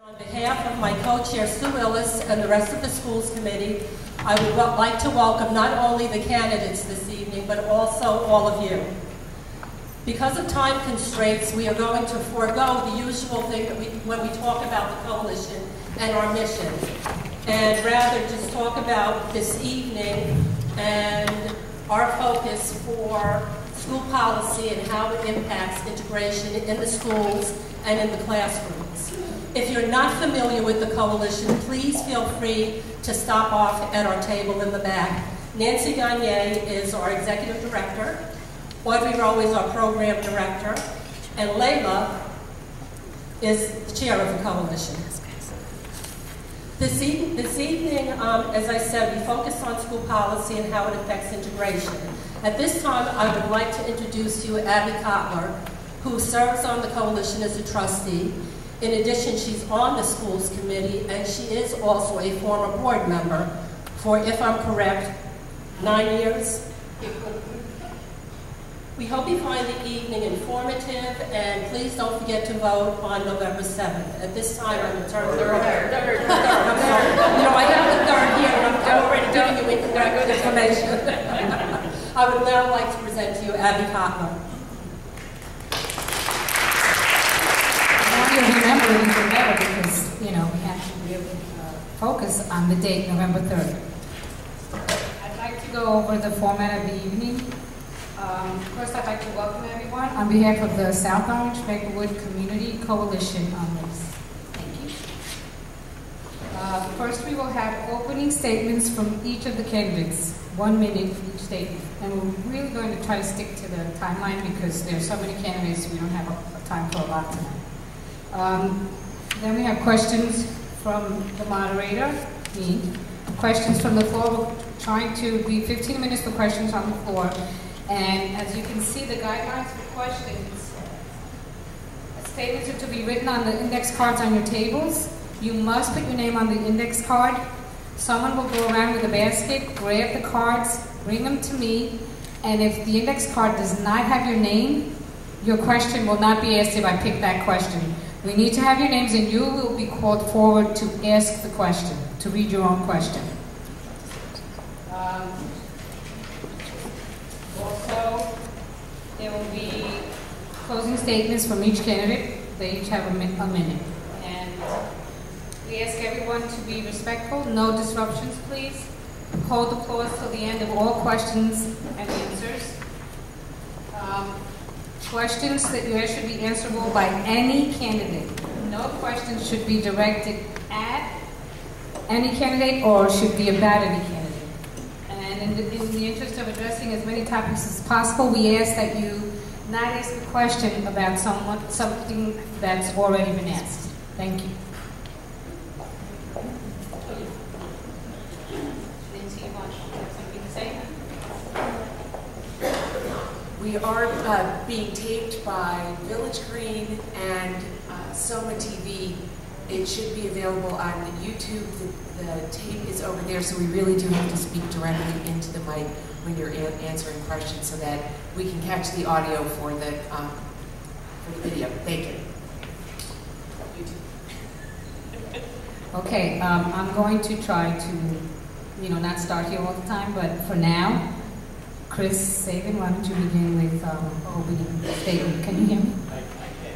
On behalf of my co-chair Sue Willis and the rest of the schools committee, I would like to welcome not only the candidates this evening, but also all of you. Because of time constraints, we are going to forego the usual thing that when we talk about the coalition and our mission, and rather just talk about this evening and our focus for school policy and how it impacts integration in the schools and in the classrooms. If you're not familiar with the coalition, please feel free to stop off at our table in the back. Nancy Gagne is our executive director, Audrey Rowe is our program director, and Layla is the chair of the coalition. This evening, as I said, we focus on school policy and how it affects integration. At this time, I would like to introduce to you Abby Kotler, who serves on the coalition as a trustee. In addition, she's on the schools committee, and she is also a former board member for, if I'm correct, 9 years. We hope you find the evening informative, and please don't forget to vote on November 7th. At this time, I'm going to turn third. I'm sorry. You know, I have the third here, and I'm already giving you incorrect information. I would now like to present to you Abby Kotler. You'll remember it even better because, you know, we have to really focus on the date, November 3rd. I'd like to go over the format of the evening. First, I'd like to welcome everyone on behalf of the South Orange Maplewood Community Coalition on this. Thank you. First, we will have opening statements from each of the candidates, 1 minute for each statement. And we're really going to try to stick to the timeline because there are so many candidates, we don't have time for a lot tonight. Then we have questions from the moderator, me. Questions from the floor. We're trying to be 15 minutes for questions on the floor. And as you can see, the guidelines for questions, statements are to be written on the index cards on your tables. You must put your name on the index card. Someone will go around with a basket, grab the cards, bring them to me, and if the index card does not have your name, your question will not be asked if I pick that question. We need to have your names, and you will be called forward to ask the question, to read your own question. Also, there will be closing statements from each candidate. They each have a minute. And we ask everyone to be respectful. No disruptions, please. Hold applause till the end of all questions and answers. Questions that you ask should be answerable by any candidate. No questions should be directed at any candidate or should be about any candidate. And in the interest of addressing as many topics as possible, we ask that you not ask a question about something that's already been asked. Thank you. We are being taped by Village Green and Soma TV. It should be available on YouTube. The tape is over there, so we really do have to speak directly into the mic when you're answering questions so that we can catch the audio for the video. Thank you. Okay, I'm going to try to, not start here all the time, but for now, Chris Saban, why don't you begin with opening statement? Can you hear me? I can.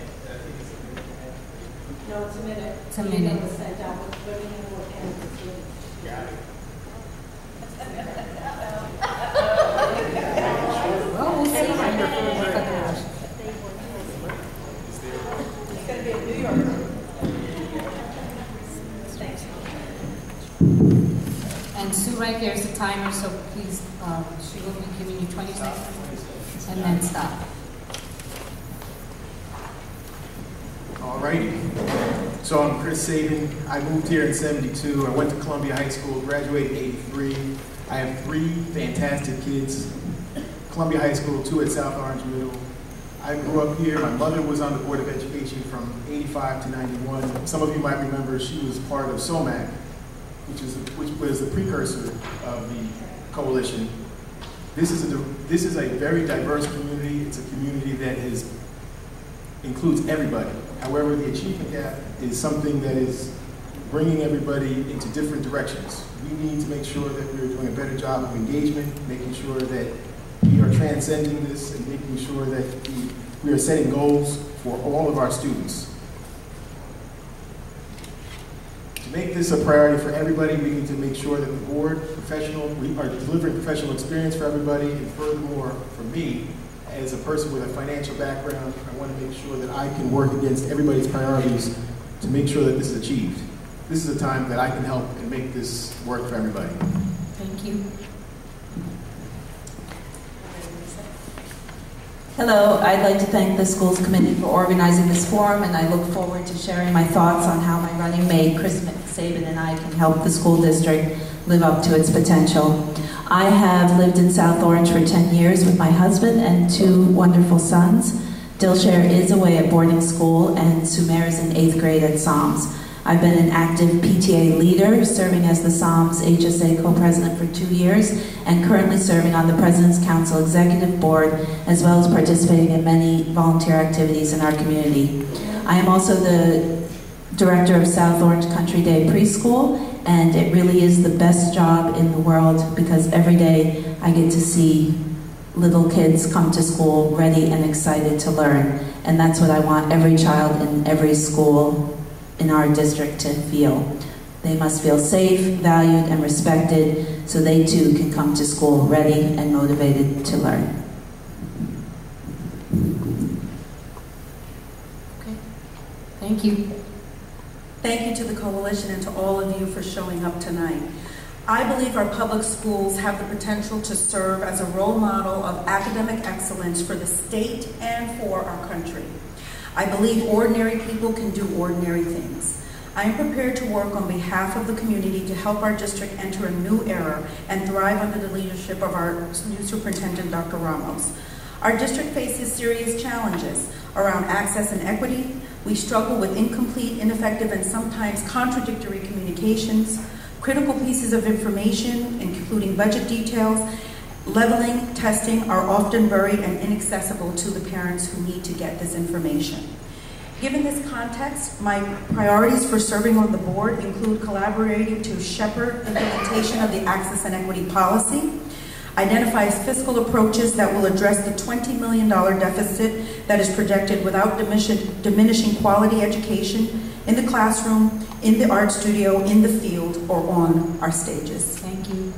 No, it's a minute. It's a minute. Well, we'll see. It's going to be in New York. And Sue right here is the timer, so please, she will be giving you 20 seconds and then stop. Alrighty. So I'm Chris Saban. I moved here in '72. I went to Columbia High School, graduated in '83. I have 3 fantastic kids. Columbia High School, 2 at South Orange Middle. I grew up here. My mother was on the Board of Education from '85 to '91. Some of you might remember she was part of SOMAC, which was the precursor of the coalition. This is a very diverse community. It's a community that has includes everybody. However, the achievement gap is something that is bringing everybody into different directions. We need to make sure that we're doing a better job of engagement, making sure that we are transcending this and making sure that we are setting goals for all of our students. To make this a priority for everybody, we need to make sure that the board, we are delivering professional experience for everybody, and furthermore, for me, as a person with a financial background, I want to make sure that I can work against everybody's priorities to make sure that this is achieved. This is a time that I can help and make this work for everybody. Thank you. Hello, I'd like to thank the Schools Committee for organizing this forum, and I look forward to sharing my thoughts on how my running mate, Chris Sabin, and I can help the school district live up to its potential. I have lived in South Orange for 10 years with my husband and 2 wonderful sons. Dilshare is away at boarding school, and Sumer is in 8th grade at Psalms. I've been an active PTA leader, serving as the Psalms HSA co-president for 2 years, and currently serving on the President's Council Executive Board, as well as participating in many volunteer activities in our community. I am also the director of South Orange Country Day Preschool, and it really is the best job in the world because every day I get to see little kids come to school ready and excited to learn. And that's what I want every child in every school in our district to feel. They must feel safe, valued, and respected so they too can come to school ready and motivated to learn. Okay. Thank you. Thank you to the Coalition and to all of you for showing up tonight. I believe our public schools have the potential to serve as a role model of academic excellence for the state and for our country. I believe ordinary people can do ordinary things. I am prepared to work on behalf of the community to help our district enter a new era and thrive under the leadership of our new superintendent, Dr. Ramos. Our district faces serious challenges around access and equity. We struggle with incomplete, ineffective, and sometimes contradictory communications, critical pieces of information, including budget details. Leveling, testing are often buried and inaccessible to the parents who need to get this information. Given this context, my priorities for serving on the board include collaborating to shepherd implementation of the Access and Equity Policy, identifies fiscal approaches that will address the $20 million deficit that is projected without diminishing quality education in the classroom, in the art studio, in the field, or on our stages. Thank you.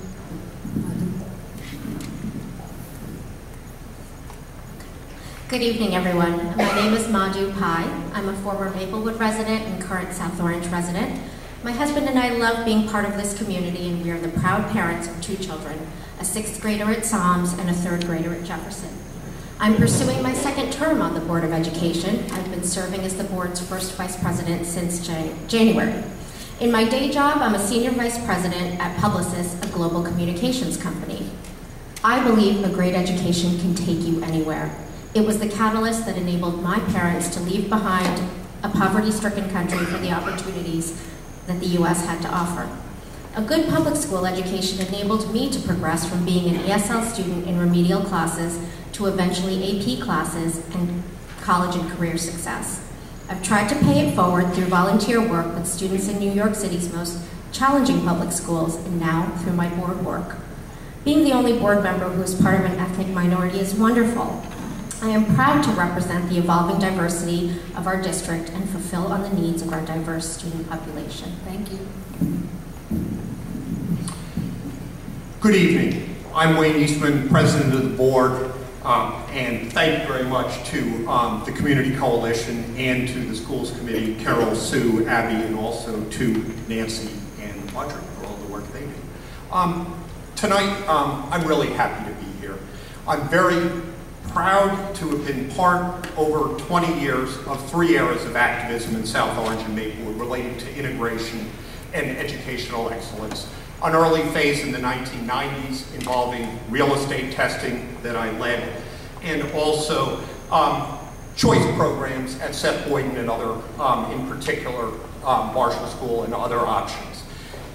Good evening, everyone. My name is Madhu Pai. I'm a former Maplewood resident and current South Orange resident. My husband and I love being part of this community, and we are the proud parents of 2 children, a 6th grader at Psalms and a 3rd grader at Jefferson. I'm pursuing my 2nd term on the Board of Education. I've been serving as the board's first vice president since January. In my day job, I'm a senior vice president at Publicis, a global communications company. I believe a great education can take you anywhere. It was the catalyst that enabled my parents to leave behind a poverty-stricken country for the opportunities that the U.S. had to offer. A good public school education enabled me to progress from being an ESL student in remedial classes to eventually AP classes and college and career success. I've tried to pay it forward through volunteer work with students in New York City's most challenging public schools, and now through my board work. Being the only board member who is part of an ethnic minority is wonderful. I am proud to represent the evolving diversity of our district and fulfill on the needs of our diverse student population. Thank you. Good evening. I'm Wayne Eastman, president of the board, and thank you very much to the Community Coalition and to the Schools Committee, Carol, Sue, Abby, and also to Nancy and Audrey for all the work they do. Tonight, I'm really happy to be here. I'm very proud to have been part over 20 years of 3 eras of activism in South Orange and Maplewood related to integration and educational excellence. An early phase in the 1990s involving real estate testing that I led, and also choice programs at Seth Boyden and other, in particular, Marshall School and other options.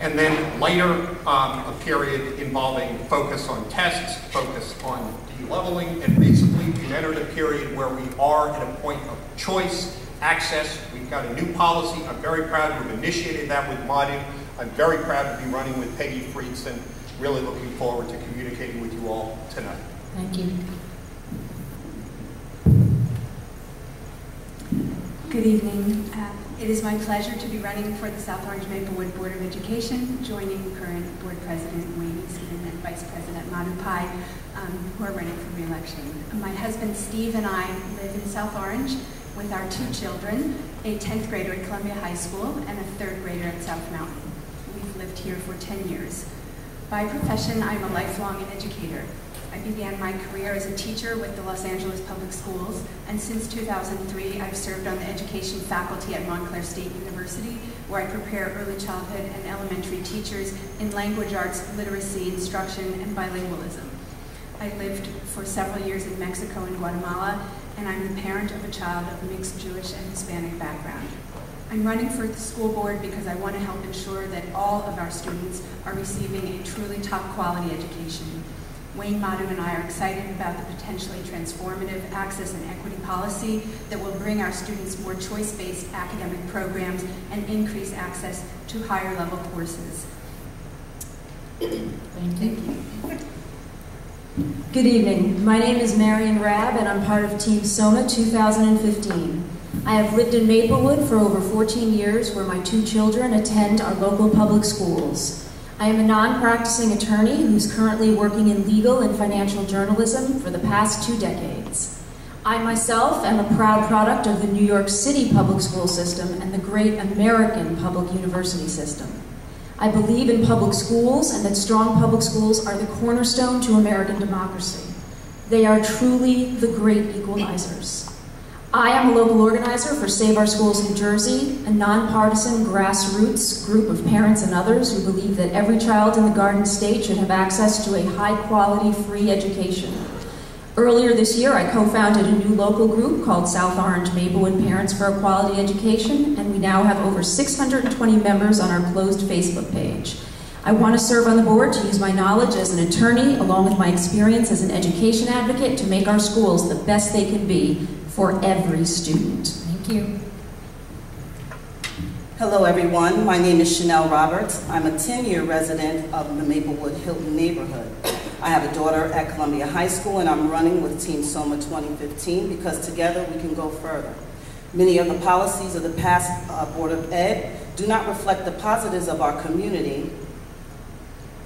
And then later, a period involving focus on tests, focus on de-leveling, and basically we've entered a period where we are at a point of choice, access. We've got a new policy. I'm very proud to have initiated that with Madhu. I'm very proud to be running with Peggy Friedson. Really looking forward to communicating with you all tonight. Thank you. Good evening. It is my pleasure to be running for the South Orange Maplewood Board of Education, joining current Board President Wayne Eastman and Vice President Madhu Pai, who are running for re-election. My husband Steve and I live in South Orange with our 2 children, a 10th grader at Columbia High School and a 3rd grader at South Mountain. We've lived here for 10 years. By profession, I'm a lifelong educator. I began my career as a teacher with the Los Angeles Public Schools, and since 2003, I've served on the education faculty at Montclair State University, where I prepare early childhood and elementary teachers in language arts, literacy, instruction, and bilingualism. I lived for several years in Mexico and Guatemala, and I'm the parent of a child of mixed Jewish and Hispanic background. I'm running for the school board because I want to help ensure that all of our students are receiving a truly top quality education. Wayne, Madhu, and I are excited about the potentially transformative access and equity policy that will bring our students more choice-based academic programs and increase access to higher level courses. Thank you. Good evening. My name is Marion Rabb, and I'm part of Team SOMA 2015. I have lived in Maplewood for over 14 years, where my 2 children attend our local public schools. I am a non-practicing attorney who's currently working in legal and financial journalism for the past 2 decades. I myself am a proud product of the New York City public school system and the great American public university system. I believe in public schools and that strong public schools are the cornerstone to American democracy. They are truly the great equalizers. I am a local organizer for Save Our Schools New Jersey, a nonpartisan grassroots group of parents and others who believe that every child in the Garden State should have access to a high-quality, free education. Earlier this year, I co-founded a new local group called South Orange Maplewood Parents for a Quality Education, and we now have over 620 members on our closed Facebook page. I want to serve on the board to use my knowledge as an attorney, along with my experience as an education advocate, to make our schools the best they can be for every student. Thank you. Hello everyone, my name is Chanel Roberts. I'm a 10-year resident of the Maplewood Hilton neighborhood. I have a daughter at Columbia High School, and I'm running with Team SOMA 2015 because together we can go further. Many of the policies of the past Board of Ed do not reflect the positives of our community,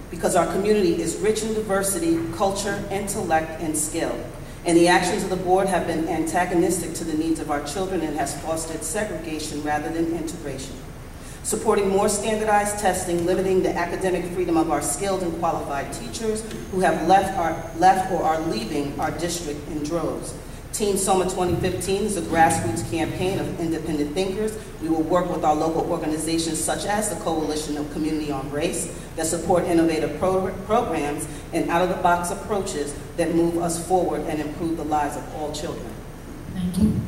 because our community is rich in diversity, culture, intellect, and skill. And the actions of the board have been antagonistic to the needs of our children and has fostered segregation rather than integration. Supporting more standardized testing, limiting the academic freedom of our skilled and qualified teachers who have left or are leaving our district in droves. Team SOMA 2015 is a grassroots campaign of independent thinkers. We will work with our local organizations such as the Coalition of Community on Race that support innovative programs and out-of-the-box approaches that move us forward and improve the lives of all children. Thank you.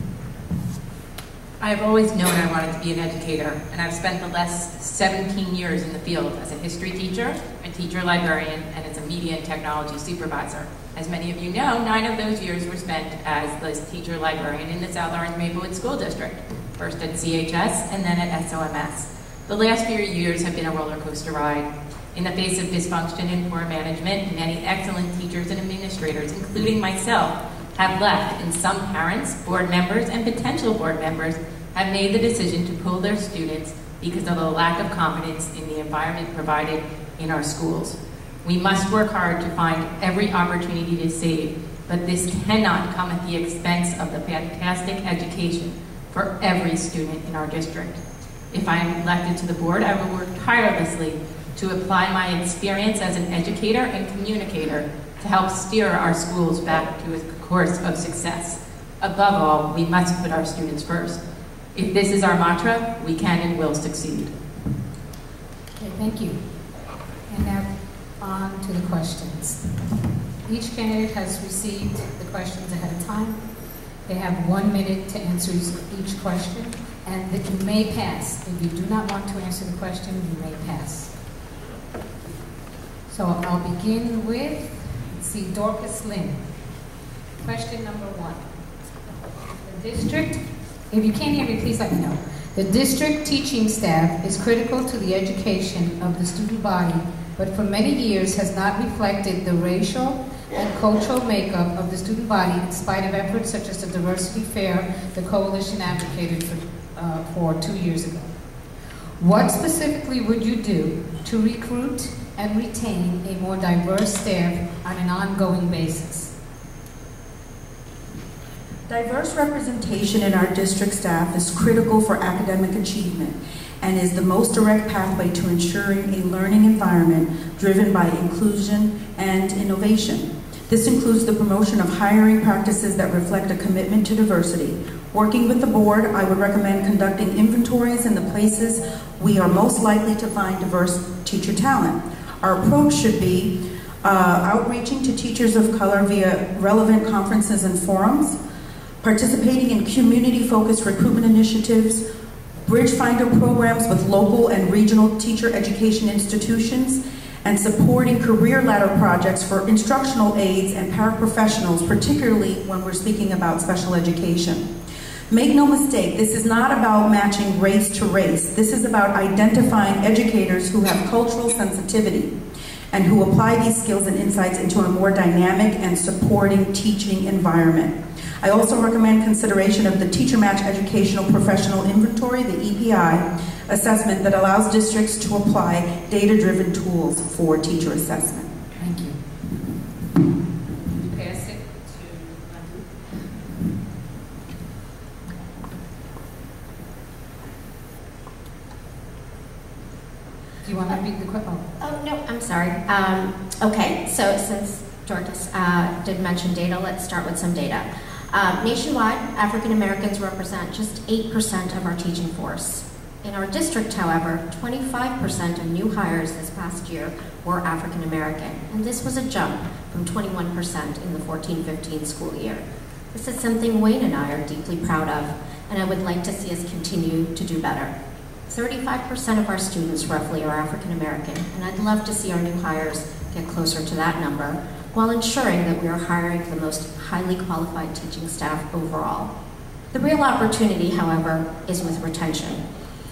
I've always known I wanted to be an educator, and I've spent the last 17 years in the field as a history teacher, a teacher librarian, and as a media and technology supervisor. As many of you know, 9 of those years were spent as the teacher librarian in the South Orange Maplewood School District, first at CHS and then at SOMS. The last few years have been a roller coaster ride. In the face of dysfunction and poor management, many excellent teachers and administrators, including myself, have left, and some parents, board members, and potential board members have made the decision to pull their students because of the lack of confidence in the environment provided in our schools. We must work hard to find every opportunity to save, but this cannot come at the expense of the fantastic education for every student in our district. If I am elected to the board, I will work tirelessly to apply my experience as an educator and communicator to help steer our schools back to a course of success. Above all, we must put our students first. If this is our mantra, we can and will succeed. Okay, thank you. And now on to the questions. Each candidate has received the questions ahead of time. They have 1 minute to answer each question, and that you may pass. If you do not want to answer the question, you may pass. So I'll begin with, let's see, Dorcas Lynn. Question number 1. The district, if you can't hear me, please let me know. The district teaching staff is critical to the education of the student body, but for many years has not reflected the racial and cultural makeup of the student body in spite of efforts such as the diversity fair the coalition advocated for 2 years ago. What specifically would you do to recruit and retain a more diverse staff on an ongoing basis? Diverse representation in our district staff is critical for academic achievement and is the most direct pathway to ensuring a learning environment driven by inclusion and innovation. This includes the promotion of hiring practices that reflect a commitment to diversity. Working with the board, I would recommend conducting inventories in the places we are most likely to find diverse teacher talent. Our approach should be outreaching to teachers of color via relevant conferences and forums, participating in community-focused recruitment initiatives, bridge finder programs with local and regional teacher education institutions, and supporting career ladder projects for instructional aides and paraprofessionals, particularly when we're speaking about special education. Make no mistake, this is not about matching race to race. This is about identifying educators who have cultural sensitivity and who apply these skills and insights into a more dynamic and supporting teaching environment. I also recommend consideration of the Teacher Match Educational Professional Inventory, the EPI, assessment that allows districts to apply data-driven tools for teacher assessment. Thank you. Pass it to Do you want to read the question? Oh, no, I'm sorry. Okay, so since Dorcas did mention data, let's start with some data. Nationwide, African Americans represent just 8% of our teaching force. In our district, however, 25% of new hires this past year were African American, and this was a jump from 21% in the 14-15 school year. This is something Wayne and I are deeply proud of, and I would like to see us continue to do better. 35% of our students roughly are African American, and I'd love to see our new hires get closer to that number, while ensuring that we are hiring the most highly qualified teaching staff overall. The real opportunity, however, is with retention.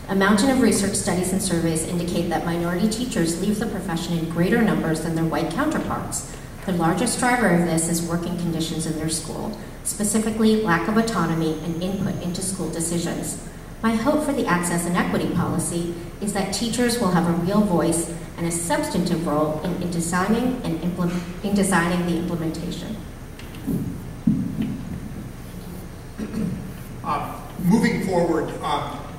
A mountain of research studies and surveys indicate that minority teachers leave the profession in greater numbers than their white counterparts. The largest driver of this is working conditions in their school, specifically lack of autonomy and input into school decisions. My hope for the access and equity policy is that teachers will have a real voice and a substantive role in designing the implementation. Moving forward,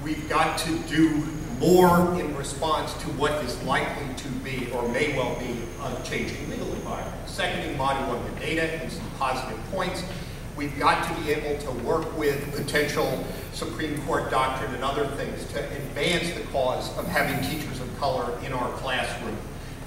we've got to do more in response to what is likely to be, or may well be, a changing legal environment. Seconding Module 1, the data and some positive points. We've got to be able to work with potential Supreme Court doctrine and other things to advance the cause of having teachers of color in our classroom.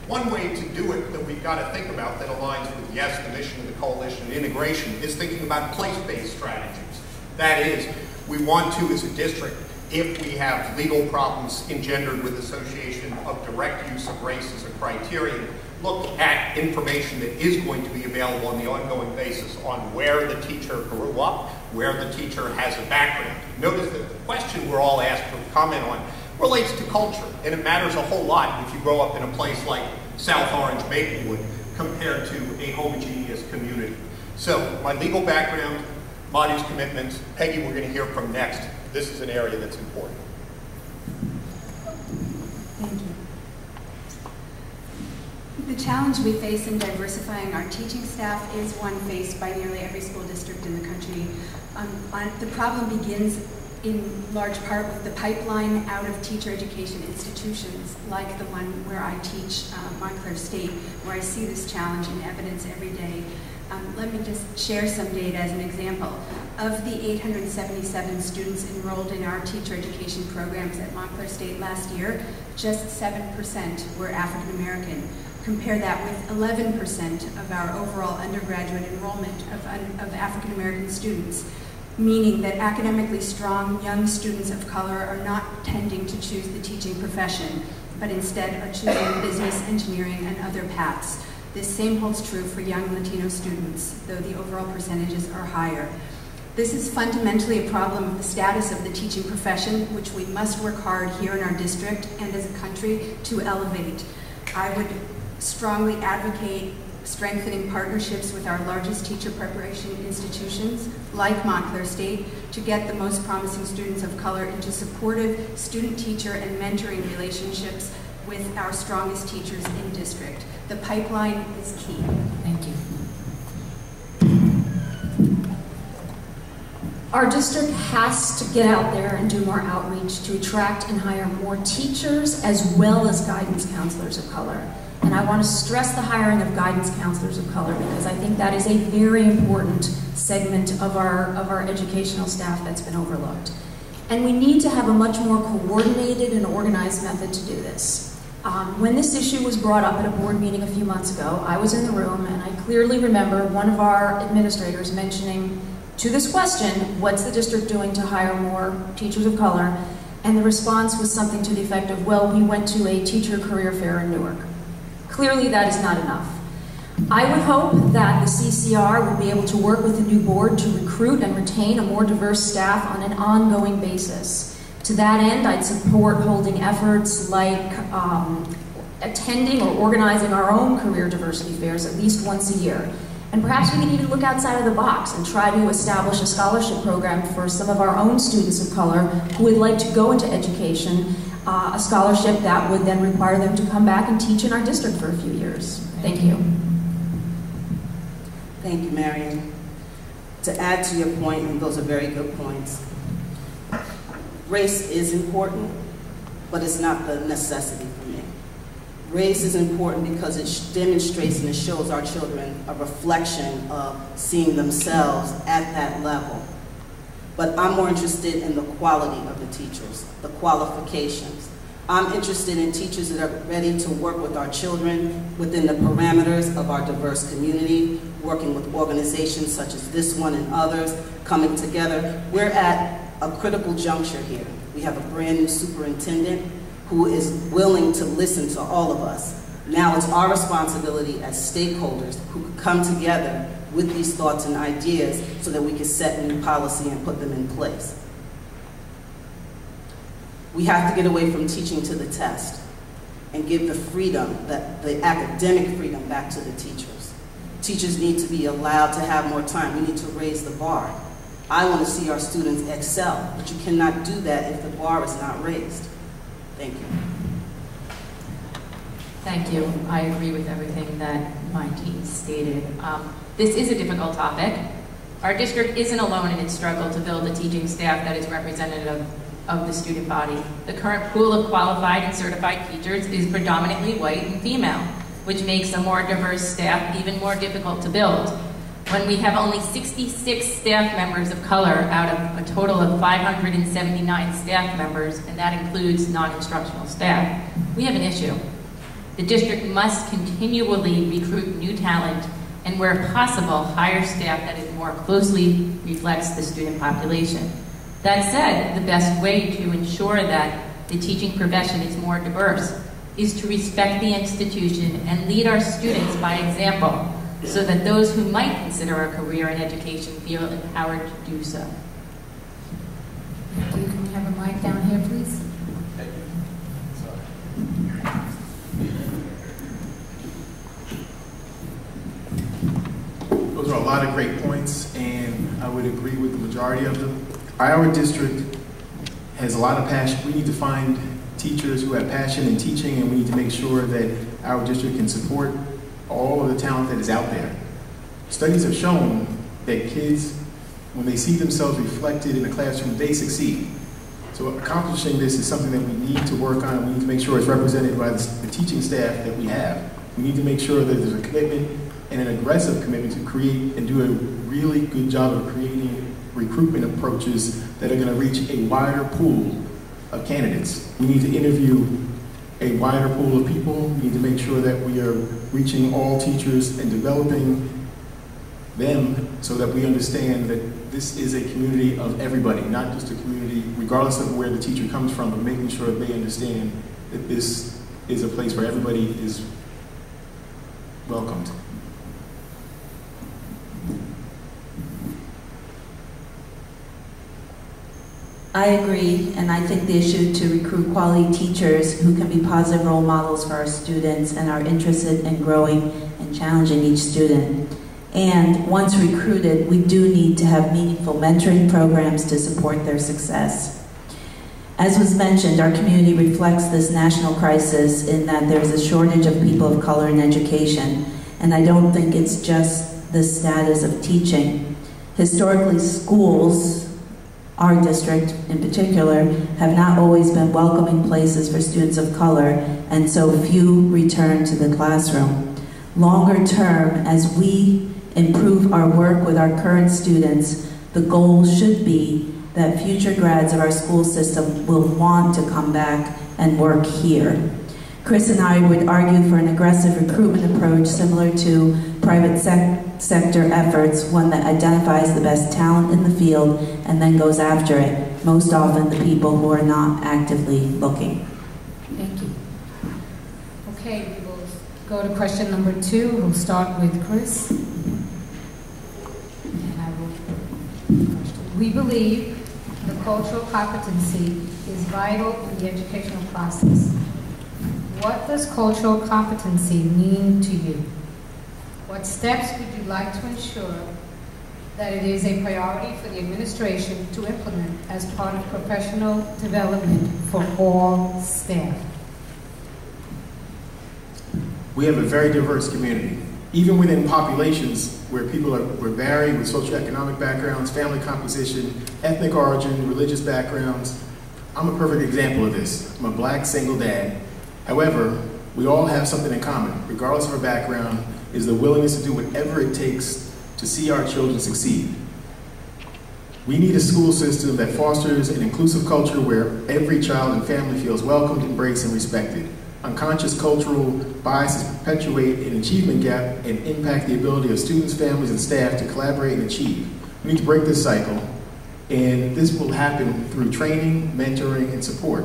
One way to do it that we've got to think about that aligns with, yes, the mission of the coalition, integration, is thinking about place-based strategies. That is, we want to, as a district, if we have legal problems engendered with association of direct use of race as a criterion, look at information that is going to be available on the ongoing basis on where the teacher grew up, where the teacher has a background. Notice that the question we're all asked to comment on relates to culture, and it matters a whole lot if you grow up in a place like South Orange, Maplewood, compared to a homogeneous community. So my legal background, Madi's commitments, Peggy we're going to hear from next. This is an area that's important. Thank you. The challenge we face in diversifying our teaching staff is one faced by nearly every school district in the country. The problem begins in large part with the pipeline out of teacher education institutions like the one where I teach, Montclair State, where I see this challenge in evidence every day. Let me just share some data as an example. Of the 877 students enrolled in our teacher education programs at Montclair State last year, just 7% were African American. Compare that with 11% of our overall undergraduate enrollment of African American students, meaning that academically strong young students of color are not tending to choose the teaching profession, but instead are choosing business, engineering, and other paths. This same holds true for young Latino students, though the overall percentages are higher. This is fundamentally a problem of the status of the teaching profession, which we must work hard here in our district and as a country to elevate. I would strongly advocate strengthening partnerships with our largest teacher preparation institutions, like Montclair State, to get the most promising students of color into supportive student-teacher and mentoring relationships with our strongest teachers in district. The pipeline is key. Thank you. Our district has to get out there and do more outreach to attract and hire more teachers as well as guidance counselors of color. And I want to stress the hiring of guidance counselors of color because I think that is a very important segment of our educational staff that's been overlooked. And we need to have a much more coordinated and organized method to do this. When this issue was brought up at a board meeting a few months ago, I was in the room and I clearly remember one of our administrators mentioning to this question, what's the district doing to hire more teachers of color? And the response was something to the effect of, well, we went to a teacher career fair in Newark. Clearly that is not enough. I would hope that the CCR would be able to work with the new board to recruit and retain a more diverse staff on an ongoing basis. To that end, I'd support holding efforts like attending or organizing our own career diversity fairs at least once a year. And perhaps we could even look outside of the box and try to establish a scholarship program for some of our own students of color who would like to go into education, a scholarship that would then require them to come back and teach in our district for a few years. Thank you. Thank you, Marion. To add to your point, and those are very good points, race is important, but it's not the necessity for me. Race is important because it demonstrates and it shows our children a reflection of seeing themselves at that level. But I'm more interested in the quality of the teachers, the qualifications. I'm interested in teachers that are ready to work with our children within the parameters of our diverse community, working with organizations such as this one and others, coming together. We're at a critical juncture here. We have a brand new superintendent who is willing to listen to all of us. Now it's our responsibility as stakeholders who come together with these thoughts and ideas so that we can set new policy and put them in place. We have to get away from teaching to the test and give the freedom, the academic freedom, back to the teachers. Teachers need to be allowed to have more time. We need to raise the bar. I want to see our students excel, but you cannot do that if the bar is not raised. Thank you. Thank you. I agree with everything that my team stated. This is a difficult topic. Our district isn't alone in its struggle to build a teaching staff that is representative of the student body. The current pool of qualified and certified teachers is predominantly white and female, which makes a more diverse staff even more difficult to build. When we have only 66 staff members of color out of a total of 579 staff members, and that includes non-instructional staff, we have an issue. The district must continually recruit new talent and, where possible, hire staff that is more closely reflects the student population. That said, the best way to ensure that the teaching profession is more diverse is to respect the institution and lead our students by example, so that those who might consider a career in education feel empowered to do so. Thank you. Can we have a mic down here, please? Those are a lot of great points, and I would agree with the majority of them. Our district has a lot of passion. We need to find teachers who have passion in teaching, and we need to make sure that our district can support all of the talent that is out there. Studies have shown that kids, when they see themselves reflected in the classroom, they succeed. So accomplishing this is something that we need to work on, and we need to make sure it's represented by the teaching staff that we have. We need to make sure that there's a commitment and an aggressive commitment to create and do a really good job of creating recruitment approaches that are going to reach a wider pool of candidates. We need to interview a wider pool of people. We need to make sure that we are reaching all teachers and developing them so that we understand that this is a community of everybody, not just a community, regardless of where the teacher comes from, but making sure that they understand that this is a place where everybody is welcomed. I agree, and I think the issue to recruit quality teachers who can be positive role models for our students and are interested in growing and challenging each student. And once recruited, we do need to have meaningful mentoring programs to support their success. As was mentioned, our community reflects this national crisis in that there's a shortage of people of color in education, and I don't think it's just the status of teaching. Historically, schools, our district in particular, have not always been welcoming places for students of color, and so few return to the classroom. Longer term, as we improve our work with our current students, the goal should be that future grads of our school system will want to come back and work here. Chris and I would argue for an aggressive recruitment approach similar to private sector efforts, one that identifies the best talent in the field and then goes after it, most often the people who are not actively looking. Thank you. Okay, we will go to question number 2. We'll start with Chris. And I will. We believe the cultural competency is vital in the educational process. What does cultural competency mean to you? What steps would you like to ensure that it is a priority for the administration to implement as part of professional development for all staff? We have a very diverse community. Even within populations where people are varied with socioeconomic backgrounds, family composition, ethnic origin, religious backgrounds. I'm a perfect example of this. I'm a black single dad. However, we all have something in common, regardless of our background, is the willingness to do whatever it takes to see our children succeed. We need a school system that fosters an inclusive culture where every child and family feels welcomed, embraced, and respected. Unconscious cultural biases perpetuate an achievement gap and impact the ability of students, families, and staff to collaborate and achieve. We need to break this cycle, and this will happen through training, mentoring, and support.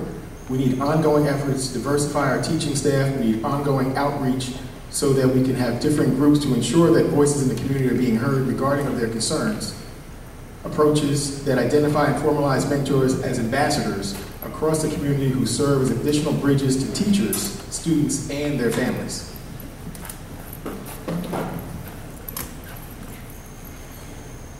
We need ongoing efforts to diversify our teaching staff. We need ongoing outreach so that we can have different groups to ensure that voices in the community are being heard regarding of their concerns. Approaches that identify and formalize mentors as ambassadors across the community who serve as additional bridges to teachers, students, and their families.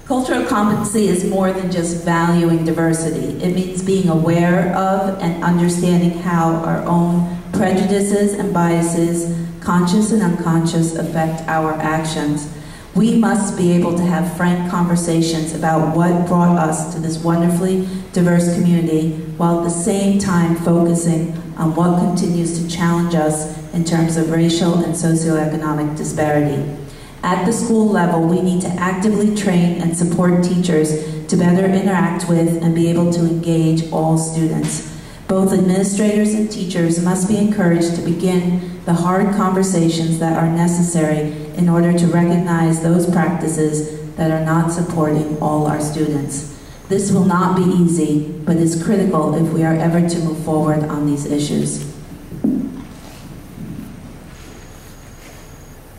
Cultural competency is more than just valuing diversity. It means being aware of and understanding how our own prejudices and biases, conscious and unconscious, affect our actions. We must be able to have frank conversations about what brought us to this wonderfully diverse community, while at the same time focusing on what continues to challenge us in terms of racial and socioeconomic disparity. At the school level, we need to actively train and support teachers to better interact with and be able to engage all students. Both administrators and teachers must be encouraged to begin the hard conversations that are necessary in order to recognize those practices that are not supporting all our students. This will not be easy, but is critical if we are ever to move forward on these issues.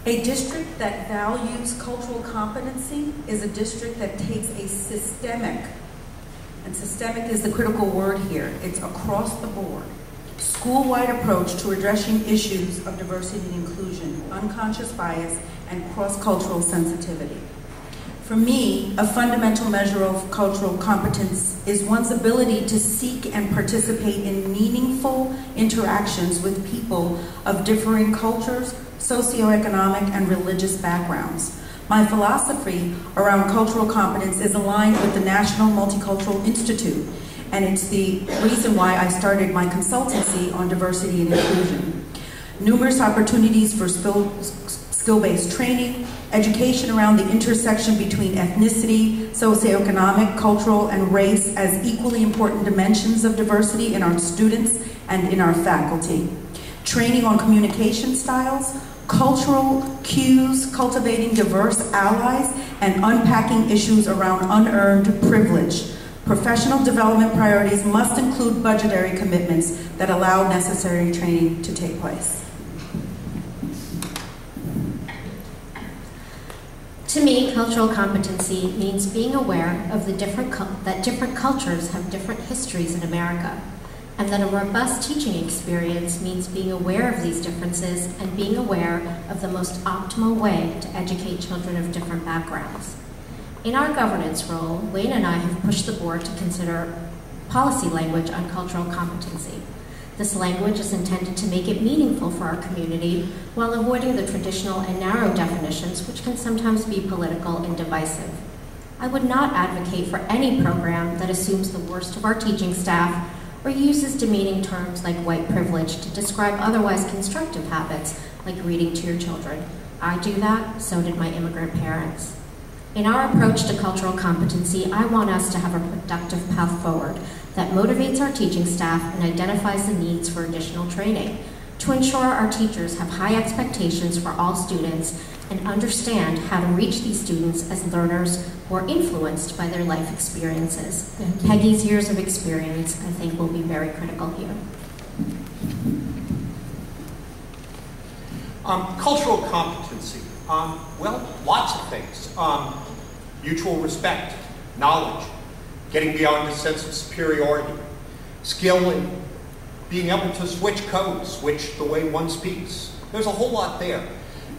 A district that values cultural competency is a district that takes a systemic, and systemic is the critical word here, it's across the board, school-wide approach to addressing issues of diversity and inclusion, unconscious bias, and cross-cultural sensitivity. For me, a fundamental measure of cultural competence is one's ability to seek and participate in meaningful interactions with people of differing cultures, socioeconomic, and religious backgrounds. My philosophy around cultural competence is aligned with the National Multicultural Institute, and it's the reason why I started my consultancy on diversity and inclusion. Numerous opportunities for skill-based training, education around the intersection between ethnicity, socioeconomic, cultural, and race as equally important dimensions of diversity in our students and in our faculty. Training on communication styles, cultural cues, cultivating diverse allies, and unpacking issues around unearned privilege. Professional development priorities must include budgetary commitments that allow necessary training to take place. To me, cultural competency means being aware of the that different cultures have different histories in America, and that a robust teaching experience means being aware of these differences and being aware of the most optimal way to educate children of different backgrounds. In our governance role, Wayne and I have pushed the board to consider policy language on cultural competency. This language is intended to make it meaningful for our community while avoiding the traditional and narrow definitions which can sometimes be political and divisive. I would not advocate for any program that assumes the worst of our teaching staff or uses demeaning terms like white privilege to describe otherwise constructive habits like reading to your children. I do that, so did my immigrant parents. In our approach to cultural competency, I want us to have a productive path forward that motivates our teaching staff and identifies the needs for additional training to ensure our teachers have high expectations for all students and understand how to reach these students as learners who are influenced by their life experiences. Peggy's years of experience, I think, will be very critical here. Cultural competency. Well, lots of things. Mutual respect, knowledge, getting beyond a sense of superiority, skill in being able to switch codes, switch the way one speaks. There's a whole lot there.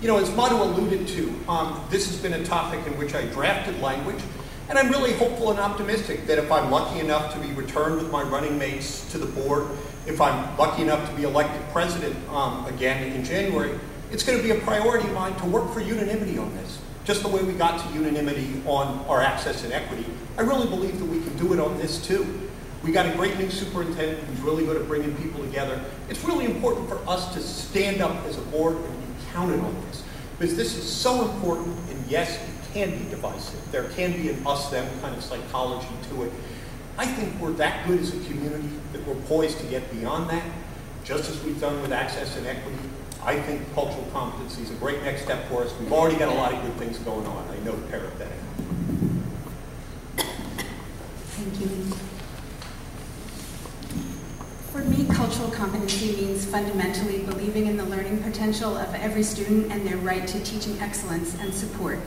You know, as Madhu alluded to, this has been a topic in which I drafted language, and I'm really hopeful and optimistic that if I'm lucky enough to be returned with my running mates to the board, if I'm lucky enough to be elected president again in January, it's going to be a priority of mine to work for unanimity on this. Just the way we got to unanimity on our access and equity, I really believe that we can do it on this too. We got a great new superintendent who's really good at bringing people together. It's really important for us to stand up as a board and be counted on this, because this is so important, and yes, it can be divisive. There can be an us-them kind of psychology to it. I think we're that good as a community that we're poised to get beyond that, just as we've done with access and equity. I think cultural competency is a great next step for us. We've already got a lot of good things going on. I know parenthetic. Thank you. For me, cultural competency means fundamentally believing in the learning potential of every student and their right to teaching excellence and support.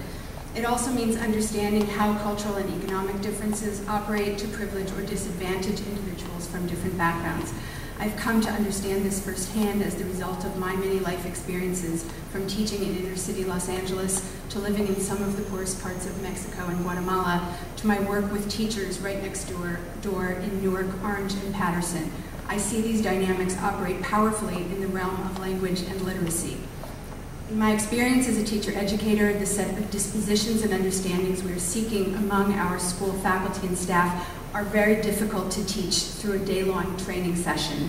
It also means understanding how cultural and economic differences operate to privilege or disadvantage individuals from different backgrounds. I've come to understand this firsthand as the result of my many life experiences, from teaching in inner city Los Angeles to living in some of the poorest parts of Mexico and Guatemala, to my work with teachers right next door in Newark, Orange, and Patterson. I see these dynamics operate powerfully in the realm of language and literacy. In my experience as a teacher-educator, the set of dispositions and understandings we are seeking among our school faculty and staff are very difficult to teach through a day-long training session.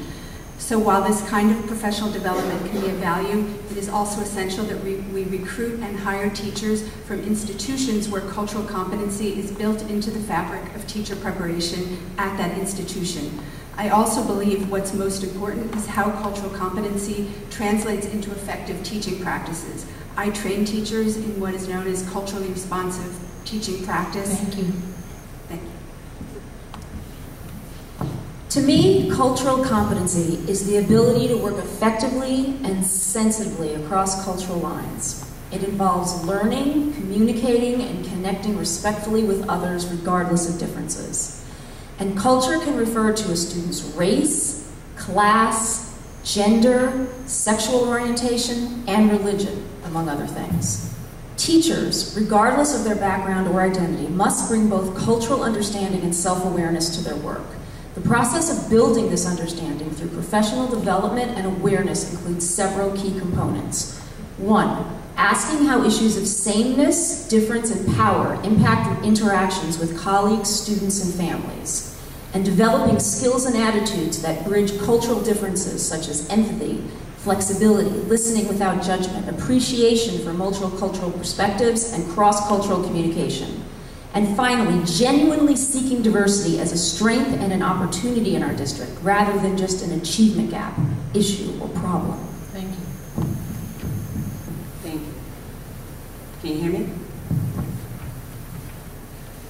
So while this kind of professional development can be of value, it is also essential that we recruit and hire teachers from institutions where cultural competency is built into the fabric of teacher preparation at that institution. I also believe what's most important is how cultural competency translates into effective teaching practices. I train teachers in what is known as culturally responsive teaching practice. Thank you. Thank you. To me, cultural competency is the ability to work effectively and sensitively across cultural lines. It involves learning, communicating, and connecting respectfully with others regardless of differences. And culture can refer to a student's race, class, gender, sexual orientation, and religion, among other things. Teachers, regardless of their background or identity, must bring both cultural understanding and self-awareness to their work. The process of building this understanding through professional development and awareness includes several key components. 1, asking how issues of sameness, difference, and power impact interactions with colleagues, students, and families. And developing skills and attitudes that bridge cultural differences such as empathy, flexibility, listening without judgment, appreciation for multicultural perspectives, and cross-cultural communication. And finally, genuinely seeking diversity as a strength and an opportunity in our district, rather than just an achievement gap, issue, or problem. Thank you. Thank you. Can you hear me?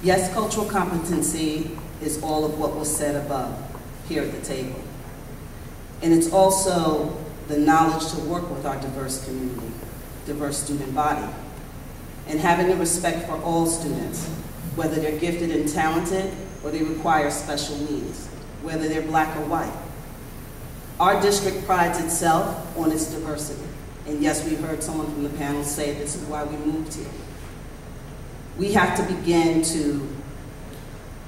Yes, cultural competency is all of what was said above here at the table. And it's also the knowledge to work with our diverse community, diverse student body. and having a respect for all students, whether they're gifted and talented or they require special needs, whether they're black or white. Our district prides itself on its diversity. And yes, we heard someone from the panel say this is why we moved here. We have to begin to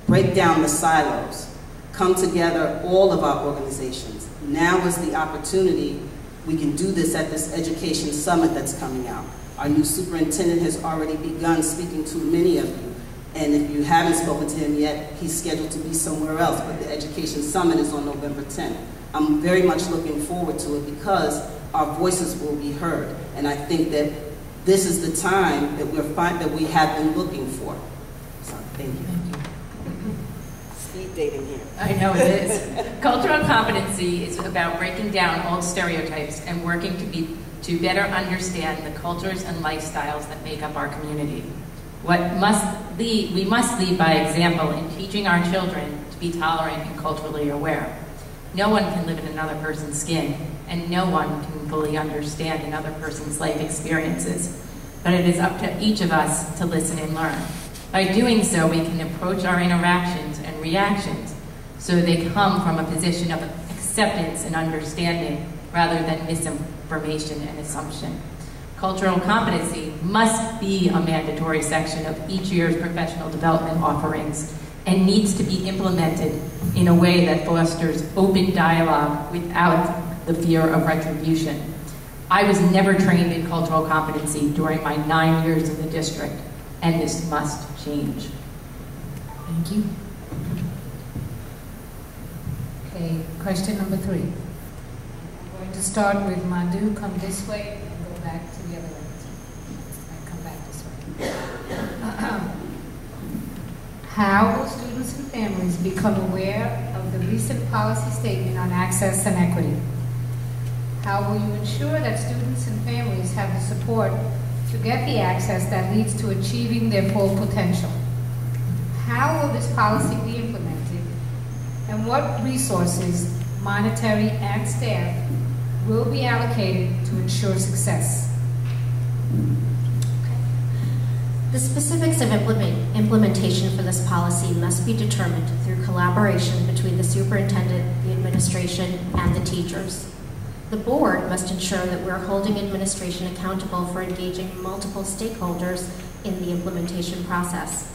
break down the silos, come together, all of our organizations. Now is the opportunity. We can do this at this education summit that's coming out. Our new superintendent has already begun speaking to many of you. And if you haven't spoken to him yet, he's scheduled to be somewhere else, but the education summit is on November 10th. I'm very much looking forward to it because our voices will be heard. And I think that this is the time that we have been looking for. So, thank you. Speed dating here. I know it is. Cultural competency is about breaking down old stereotypes and working to better understand the cultures and lifestyles that make up our community. We must lead by example in teaching our children to be tolerant and culturally aware. No one can live in another person's skin, and no one can fully understand another person's life experiences. But it is up to each of us to listen and learn. By doing so, we can approach our interactions and reactions so they come from a position of acceptance and understanding rather than misinformation and assumption. Cultural competency must be a mandatory section of each year's professional development offerings and needs to be implemented in a way that fosters open dialogue without the fear of retribution. I was never trained in cultural competency during my 9 years in the district, and this must change. Thank you. Okay, question number 3. I'm going to start with Madhu. Come this way and go back to the other way. And come back this way. How will students and families become aware of the recent policy statement on access and equity? How will you ensure that students and families have the support to get the access that leads to achieving their full potential? How will this policy be implemented? And what resources, monetary and staff, will be allocated to ensure success? The specifics of implementation for this policy must be determined through collaboration between the superintendent, the administration, and the teachers. The board must ensure that we're holding administration accountable for engaging multiple stakeholders in the implementation process.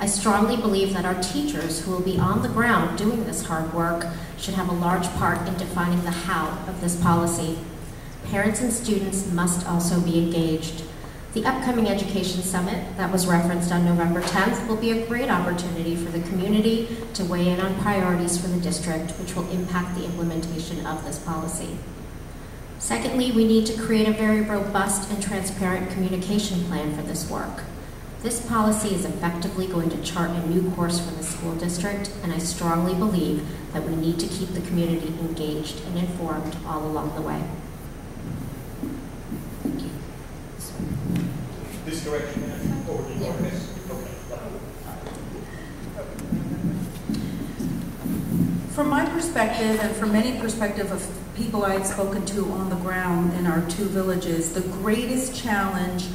I strongly believe that our teachers who will be on the ground doing this hard work should have a large part in defining the how of this policy. Parents and students must also be engaged. The upcoming Education Summit that was referenced on November 10th will be a great opportunity for the community to weigh in on priorities for the district, which will impact the implementation of this policy. Secondly, we need to create a very robust and transparent communication plan for this work. This policy is effectively going to chart a new course for the school district, and I strongly believe that we need to keep the community engaged and informed all along the way. Thank you. This direction, or do you want this? From my perspective, and from many perspectives of people I've spoken to on the ground in our 2 villages, the greatest challenge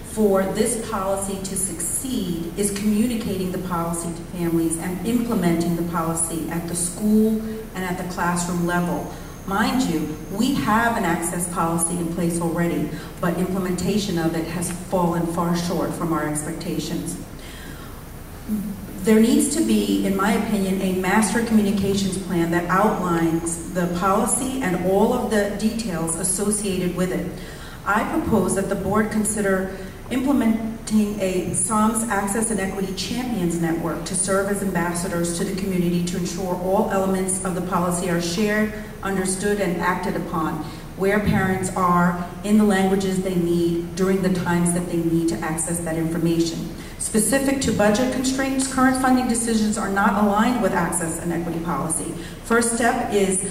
for this policy to succeed is communicating the policy to families and implementing the policy at the school and at the classroom level. Mind you, we have an access policy in place already, but implementation of it has fallen far short from our expectations. There needs to be, in my opinion, a master communications plan that outlines the policy and all of the details associated with it. I propose that the board consider implementing a SOMS Access and Equity Champions Network to serve as ambassadors to the community to ensure all elements of the policy are shared, understood, and acted upon, where parents are in the languages they need during the times that they need to access that information. Specific to budget constraints, current funding decisions are not aligned with access and equity policy. First step is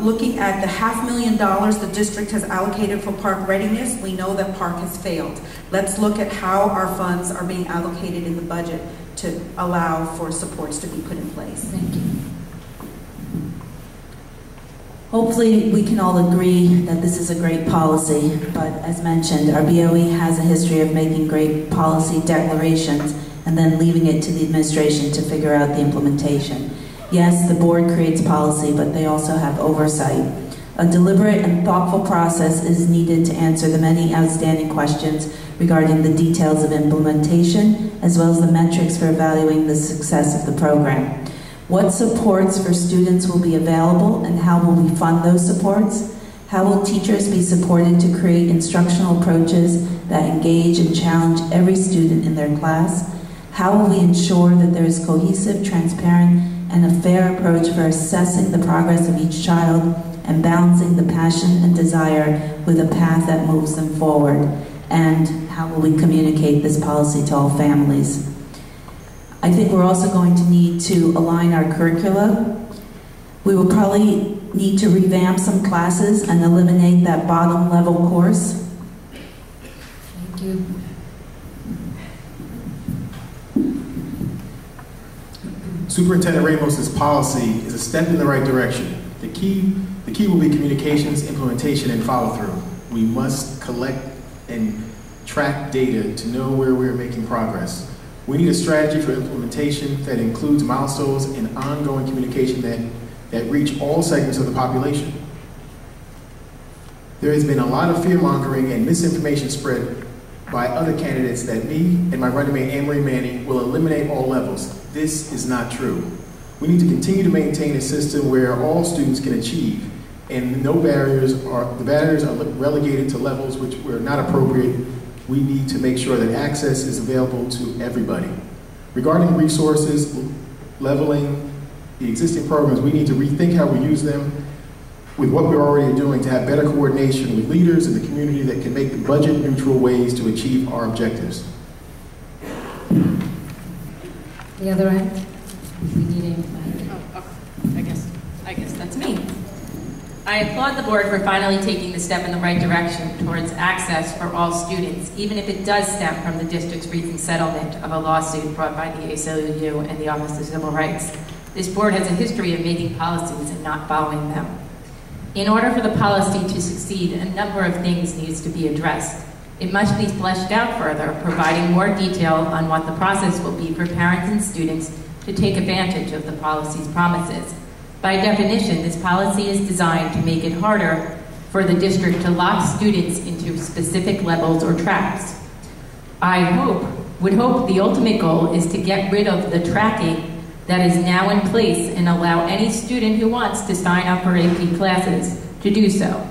looking at the $500,000 the district has allocated for park readiness. We know that park has failed. Let's look at how our funds are being allocated in the budget to allow for supports to be put in place. Thank you. Hopefully we can all agree that this is a great policy, but as mentioned, our BOE has a history of making great policy declarations and then leaving it to the administration to figure out the implementation. Yes, the board creates policy, but they also have oversight. A deliberate and thoughtful process is needed to answer the many outstanding questions regarding the details of implementation, as well as the metrics for evaluating the success of the program. What supports for students will be available, and how will we fund those supports? How will teachers be supported to create instructional approaches that engage and challenge every student in their class? How will we ensure that there is cohesive, transparent, and a fair approach for assessing the progress of each child and balancing the passion and desire with a path that moves them forward? And how will we communicate this policy to all families? I think we're also going to need to align our curricula. We will probably need to revamp some classes and eliminate that bottom level course. Thank you. Superintendent Ramos' policy is a step in the right direction. The key will be communications, implementation, and follow-through. We must collect and track data to know where we're making progress. We need a strategy for implementation that includes milestones and ongoing communication that reach all segments of the population. There has been a lot of fear-mongering and misinformation spread by other candidates that me and my running mate Anne-Marie Manning will eliminate all levels. This is not true. We need to continue to maintain a system where all students can achieve, and the barriers are relegated to levels which were not appropriate. We need to make sure that access is available to everybody. Regarding resources, leveling the existing programs, we need to rethink how we use them with what we're already doing to have better coordination with leaders in the community that can make budget-neutral ways to achieve our objectives. The other end? We need a mic. Oh, okay. I guess that's me. I applaud the board for finally taking the step in the right direction towards access for all students, even if it does stem from the district's recent settlement of a lawsuit brought by the ACLU and the Office of Civil Rights. This board has a history of making policies and not following them. In order for the policy to succeed, a number of things needs to be addressed. It must be fleshed out further, providing more detail on what the process will be for parents and students to take advantage of the policy's promises. By definition, this policy is designed to make it harder for the district to lock students into specific levels or tracks. Would hope the ultimate goal is to get rid of the tracking that is now in place and allow any student who wants to sign up for AP classes to do so.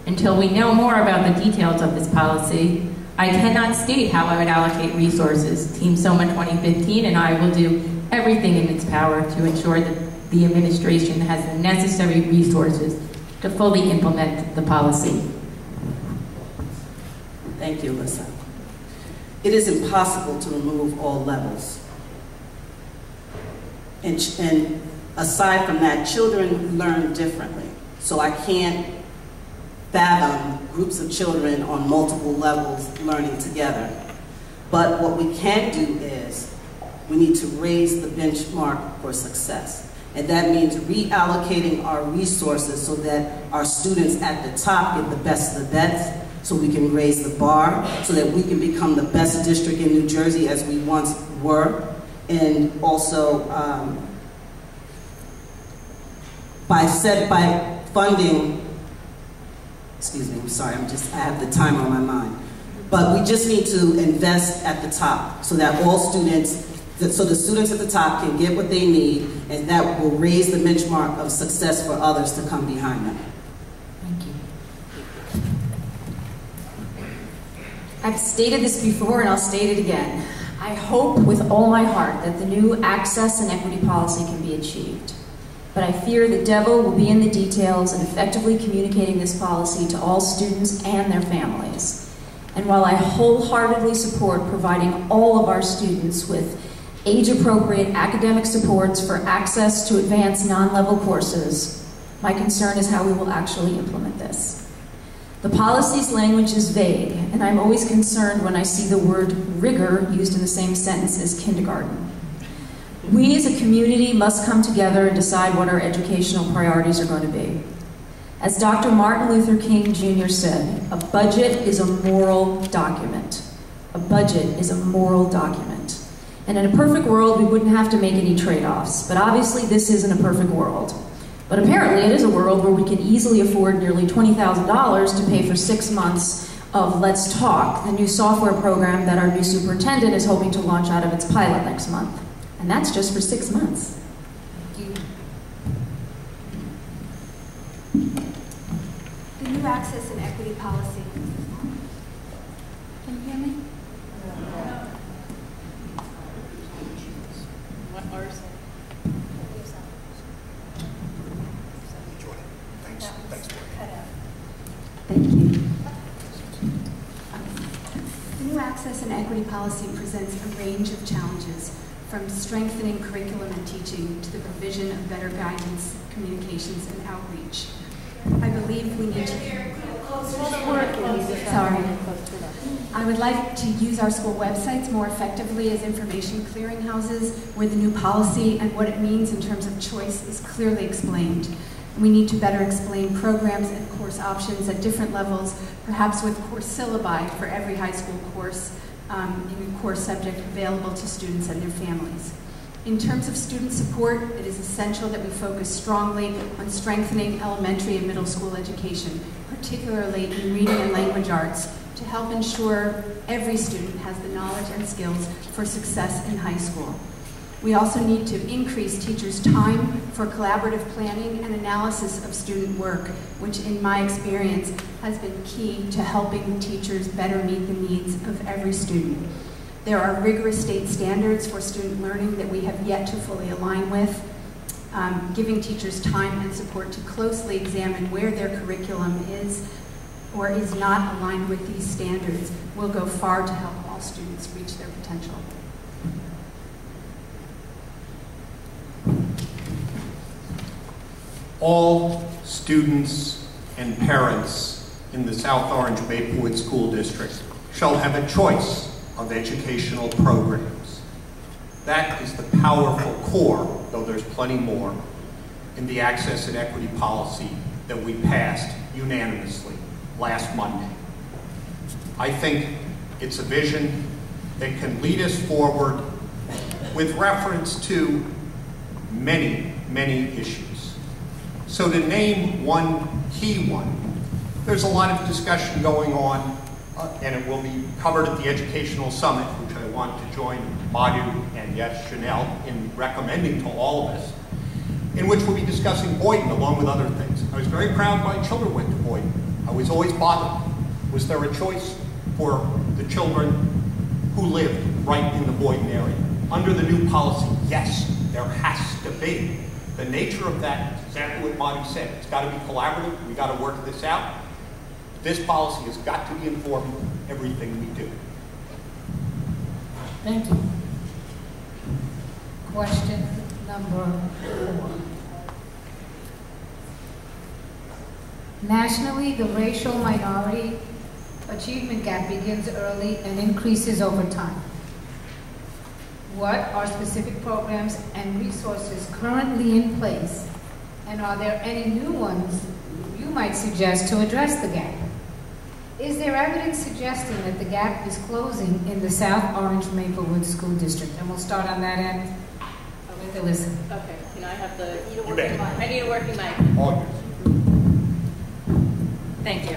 Until we know more about the details of this policy, I cannot state how I would allocate resources. Team SOMA 2015 and I will do everything in its power to ensure that the administration has the necessary resources to fully implement the policy. Thank you, Alyssa. It is impossible to remove all levels. And aside from that, children learn differently. So I can't fathom groups of children on multiple levels learning together. But what we can do is we need to raise the benchmark for success. And that means reallocating our resources so that our students at the top get the best of the best, so we can raise the bar, so that we can become the best district in New Jersey as we once were, and also by funding, excuse me, I'm sorry, I have the timer on my mind. But we just need to invest at the top so that all students, so the students at the top can get what they need, and that will raise the benchmark of success for others to come behind them. Thank you. I've stated this before and I'll state it again. I hope with all my heart that the new access and equity policy can be achieved. But I fear the devil will be in the details in effectively communicating this policy to all students and their families. And while I wholeheartedly support providing all of our students with age-appropriate academic supports for access to advanced non-level courses, my concern is how we will actually implement this. The policy's language is vague, and I'm always concerned when I see the word rigor used in the same sentence as kindergarten. We as a community must come together and decide what our educational priorities are going to be. As Dr. Martin Luther King Jr. said, a budget is a moral document. A budget is a moral document. And in a perfect world, we wouldn't have to make any trade-offs. But obviously, this isn't a perfect world. But apparently, it is a world where we can easily afford nearly $20,000 to pay for 6 months of Let's Talk, the new software program that our new superintendent is hoping to launch out of its pilot next month. And that's just for 6 months. Thank you. The new access and equity policy. Can you hear me? Thank you. The new access and equity policy presents a range of challenges, from strengthening curriculum and teaching to the provision of better guidance, communications, and outreach. I believe we need to... Sorry. I would like to use our school websites more effectively as information clearinghouses where the new policy and what it means in terms of choice is clearly explained. We need to better explain programs and course options at different levels, perhaps with course syllabi for every high school course in course subject available to students and their families. In terms of student support, it is essential that we focus strongly on strengthening elementary and middle school education, particularly in reading and language arts, to help ensure every student has the knowledge and skills for success in high school. We also need to increase teachers' time for collaborative planning and analysis of student work, which in my experience has been key to helping teachers better meet the needs of every student. There are rigorous state standards for student learning that we have yet to fully align with. Giving teachers time and support to closely examine where their curriculum is or is not aligned with these standards will go far to help all students reach their potential. All students and parents in the South Orange Maplewood School District shall have a choice of educational programs. That is the powerful core, though there's plenty more, in the access and equity policy that we passed unanimously last Monday. I think it's a vision that can lead us forward with reference to many, many issues. So to name one key one, there's a lot of discussion going on, and it will be covered at the Educational Summit, which I want to join Madhu and yes, Chanel in recommending to all of us, in which we'll be discussing Boynton along with other things. I was very proud my children went to Boynton. I was always bothered. Was there a choice for the children who lived right in the Boynton area? Under the new policy, yes, there has to be. The nature of that is exactly what Madhu said. It's got to be collaborative. We've got to work this out. This policy has got to be informing everything we do. Thank you. Question number 4. Nationally, the racial minority achievement gap begins early and increases over time. What are specific programs and resources currently in place, and are there any new ones you might suggest to address the gap? Is there evidence suggesting that the gap is closing in the South Orange Maplewood School District? And we'll start on that end with Alyssa. Okay, can I have the working mic? I need a working mic. All Thank you.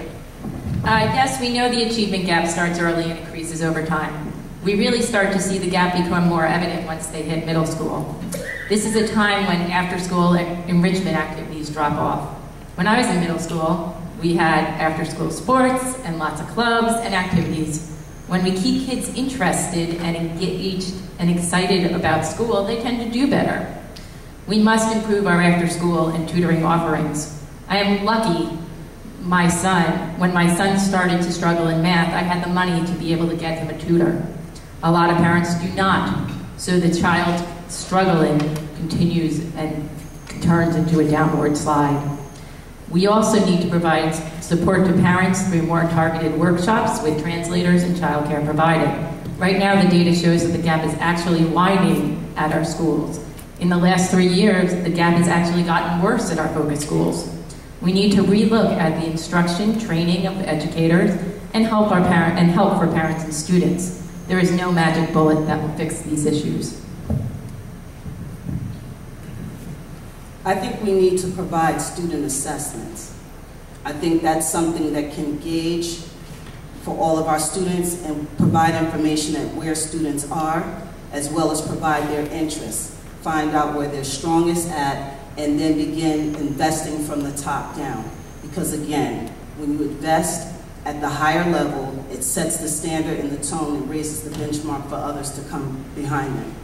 Yes, we know the achievement gap starts early and increases over time. We really start to see the gap become more evident once they hit middle school. This is a time when after-school enrichment activities drop off. When I was in middle school, we had after-school sports and lots of clubs and activities. When we keep kids interested and engaged and excited about school, they tend to do better. We must improve our after-school and tutoring offerings. I am lucky when my son started to struggle in math, I had the money to be able to get him a tutor. A lot of parents do not, so the child struggling continues and turns into a downward slide. We also need to provide support to parents through more targeted workshops with translators and childcare provided. Right now, the data shows that the gap is actually widening at our schools. In the last 3 years, the gap has actually gotten worse at our focus schools. We need to relook at the instruction, training of educators, and help for parents and students. There is no magic bullet that will fix these issues. I think we need to provide student assessments. I think that's something that can gauge for all of our students and provide information at where students are, as well as provide their interests, find out where they're strongest at, and then begin investing from the top down. Because again, when you invest at the higher level, it sets the standard and the tone and raises the benchmark for others to come behind them.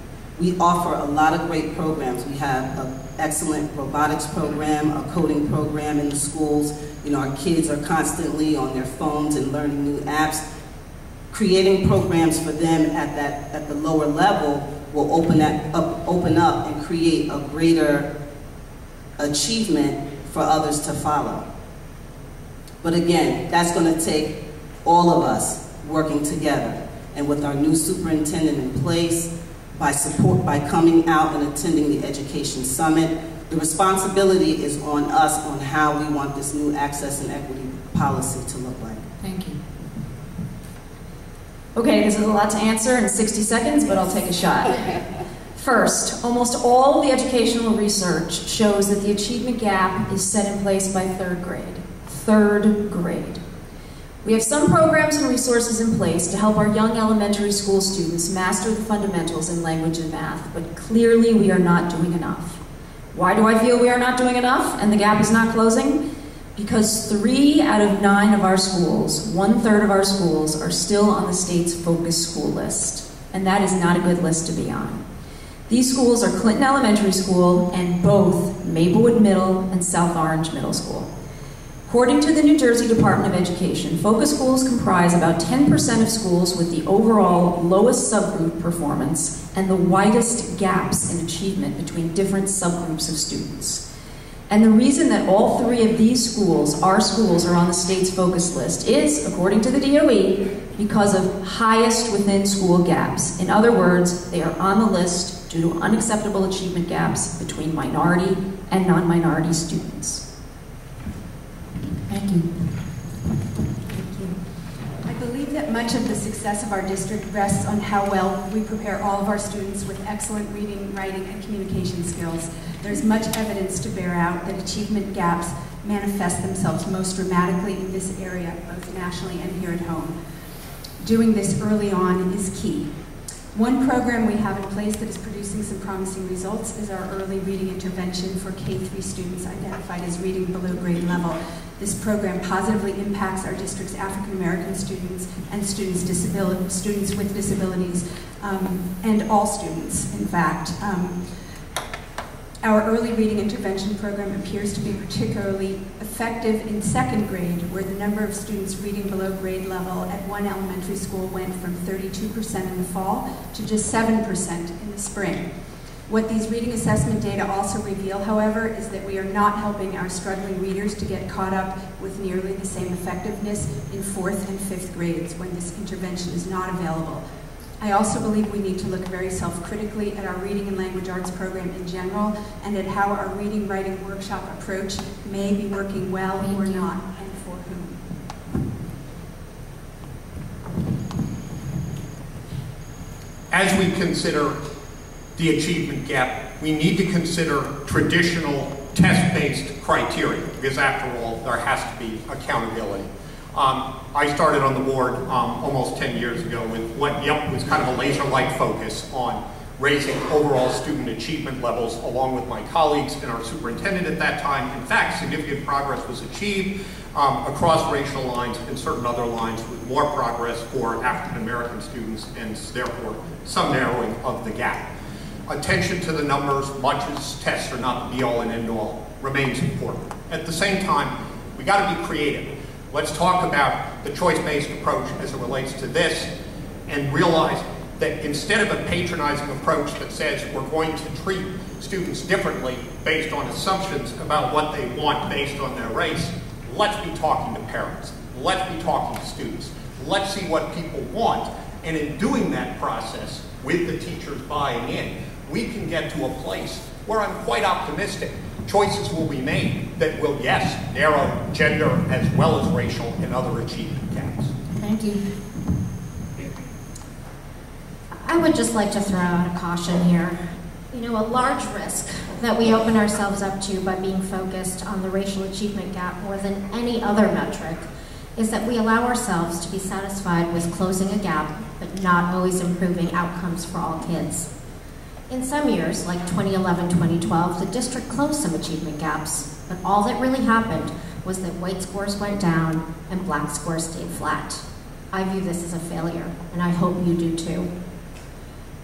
We offer a lot of great programs. We have an excellent robotics program, a coding program in the schools. You know, our kids are constantly on their phones and learning new apps. Creating programs for them at the lower level will open up and create a greater achievement for others to follow. But again, that's going to take all of us working together. And with our new superintendent in place, by coming out and attending the Education Summit, the responsibility is on us on how we want this new access and equity policy to look like. Thank you. Okay, this is a lot to answer in 60 seconds, but I'll take a shot. First, almost all the educational research shows that the achievement gap is set in place by third grade. Third grade. We have some programs and resources in place to help our young elementary school students master the fundamentals in language and math, but clearly we are not doing enough. Why do I feel we are not doing enough and the gap is not closing? Because 3 out of 9 of our schools, 1/3 of our schools, are still on the state's focus school list, and that is not a good list to be on. These schools are Clinton Elementary School and both Maplewood Middle and South Orange Middle School. According to the New Jersey Department of Education, focus schools comprise about 10% of schools with the overall lowest subgroup performance and the widest gaps in achievement between different subgroups of students. And the reason that all 3 of these schools, our schools, are on the state's focus list is, according to the DOE, because of highest within school gaps. In other words, they are on the list due to unacceptable achievement gaps between minority and non-minority students. Thank you. Thank you. I believe that much of the success of our district rests on how well we prepare all of our students with excellent reading, writing, and communication skills. There's much evidence to bear out that achievement gaps manifest themselves most dramatically in this area, both nationally and here at home. Doing this early on is key. One program we have in place that is producing some promising results is our early reading intervention for K-3 students identified as reading below grade level. This program positively impacts our district's African American students and students with disabilities, and all students, in fact. Our early reading intervention program appears to be particularly effective in 2nd grade, where the number of students reading below grade level at one elementary school went from 32% in the fall to just 7% in the spring. What these reading assessment data also reveal, however, is that we are not helping our struggling readers to get caught up with nearly the same effectiveness in 4th and 5th grades when this intervention is not available. I also believe we need to look very self-critically at our reading and language arts program in general and at how our reading writing workshop approach may be working well or not, and for whom. As we consider the achievement gap, we need to consider traditional test-based criteria, because after all, there has to be accountability. I started on the board almost 10 years ago with what was kind of a laser-like focus on raising overall student achievement levels along with my colleagues and our superintendent at that time. In fact, significant progress was achieved across racial lines and certain other lines, with more progress for African American students and therefore some narrowing of the gap. Attention to the numbers, much as tests are not the be-all and end-all, remains important. At the same time, we got to be creative. Let's talk about the choice-based approach as it relates to this and realize that instead of a patronizing approach that says we're going to treat students differently based on assumptions about what they want based on their race, let's be talking to parents. Let's be talking to students. Let's see what people want. And in doing that process, with the teachers buying in, we can get to a place where I'm quite optimistic choices will be made that will, yes, narrow gender as well as racial and other achievement gaps. Thank you. I would just like to throw out a caution here. You know, a large risk that we open ourselves up to by being focused on the racial achievement gap more than any other metric is that we allow ourselves to be satisfied with closing a gap, but not always improving outcomes for all kids. In some years, like 2011-2012, the district closed some achievement gaps, but all that really happened was that white scores went down and black scores stayed flat. I view this as a failure, and I hope you do too.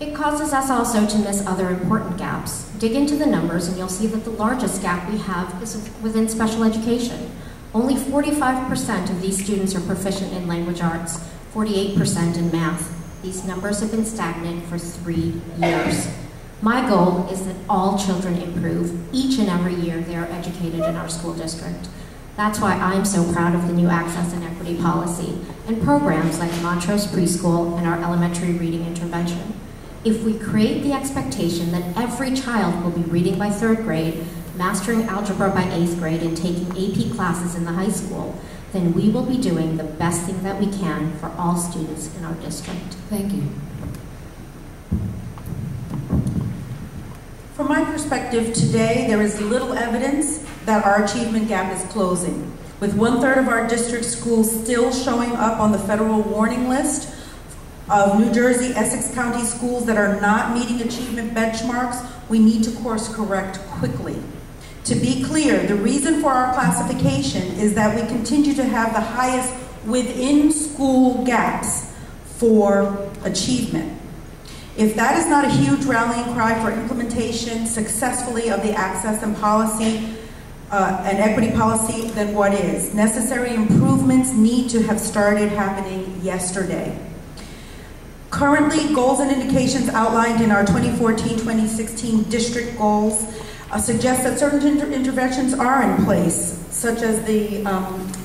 It causes us also to miss other important gaps. Dig into the numbers and you'll see that the largest gap we have is within special education. Only 45% of these students are proficient in language arts, 48% in math. These numbers have been stagnant for 3 years. My goal is that all children improve each and every year they are educated in our school district. That's why I'm so proud of the new access and equity policy and programs like Montrose Preschool and our elementary reading intervention. If we create the expectation that every child will be reading by 3rd grade, mastering algebra by 8th grade, and taking AP classes in the high school, then we will be doing the best thing that we can for all students in our district. Thank you. From my perspective today, there is little evidence that our achievement gap is closing. With 1/3 of our district schools still showing up on the federal warning list of New Jersey, Essex County schools that are not meeting achievement benchmarks, we need to course correct quickly. To be clear, the reason for our classification is that we continue to have the highest within school gaps for achievement. If that is not a huge rallying cry for implementation successfully of the access and policy and equity policy, then what is? Necessary improvements need to have started happening yesterday. Currently, goals and indications outlined in our 2014-2016 district goals suggest that certain interventions are in place, such as the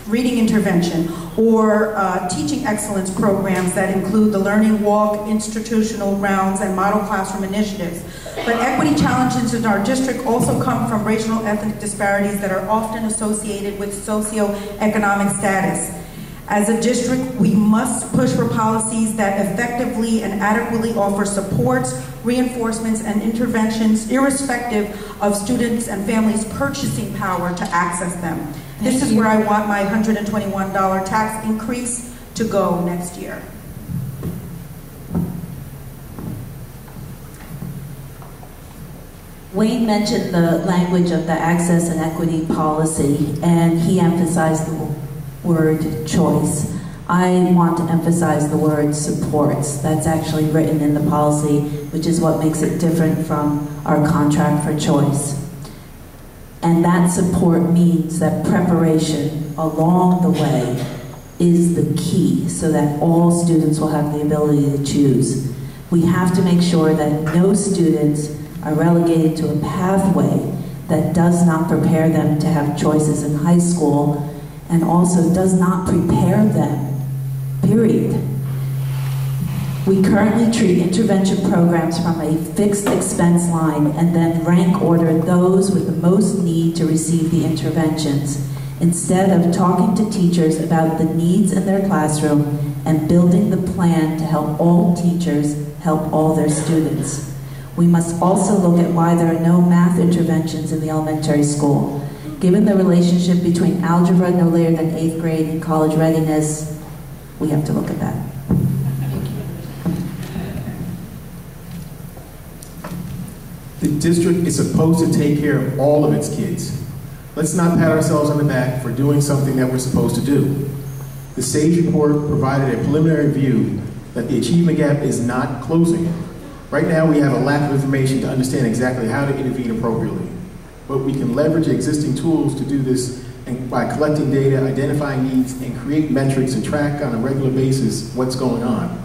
reading intervention or teaching excellence programs that include the Learning Walk, institutional rounds, and model classroom initiatives. But equity challenges in our district also come from racial ethnic disparities that are often associated with socioeconomic status. As a district, we must push for policies that effectively and adequately offer supports, reinforcements, and interventions irrespective of students and families' purchasing power to access them. This is where I want my $121 tax increase to go next year. Wayne mentioned the language of the access and equity policy, and he emphasized the word choice. I want to emphasize the word supports. That's actually written in the policy, which is what makes it different from our contract for choice. And that support means that preparation along the way is the key so that all students will have the ability to choose. We have to make sure that no students are relegated to a pathway that does not prepare them to have choices in high school and also does not prepare them, period. We currently treat intervention programs from a fixed expense line and then rank order those with the most need to receive the interventions, instead of talking to teachers about the needs in their classroom and building the plan to help all teachers help all their students. We must also look at why there are no math interventions in the elementary school. Given the relationship between algebra no later than 8th grade and college readiness, we have to look at that. The district is supposed to take care of all of its kids. Let's not pat ourselves on the back for doing something that we're supposed to do. The SAGE report provided a preliminary view that the achievement gap is not closing. Right now, we have a lack of information to understand exactly how to intervene appropriately. But we can leverage existing tools to do this and by collecting data, identifying needs, and create metrics to track on a regular basis what's going on.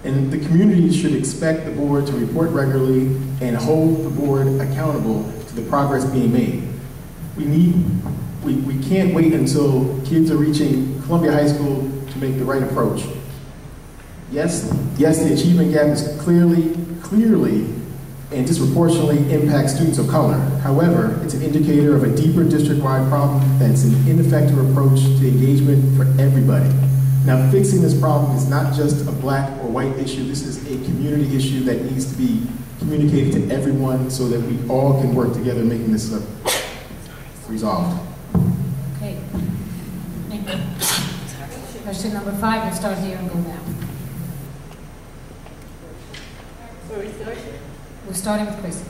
And the community should expect the board to report regularly and hold the board accountable to the progress being made. We can't wait until kids are reaching Columbia High School to make the right approach. Yes, the achievement gap is clearly and disproportionately impact students of color. However, it's an indicator of a deeper district-wide problem that's an ineffective approach to engagement for everybody. Now, fixing this problem is not just a black or white issue. This is a community issue that needs to be communicated to everyone so that we all can work together making this resolved. Okay. Thank you. Question number 5, we'll start here and go down. We're starting with Chris.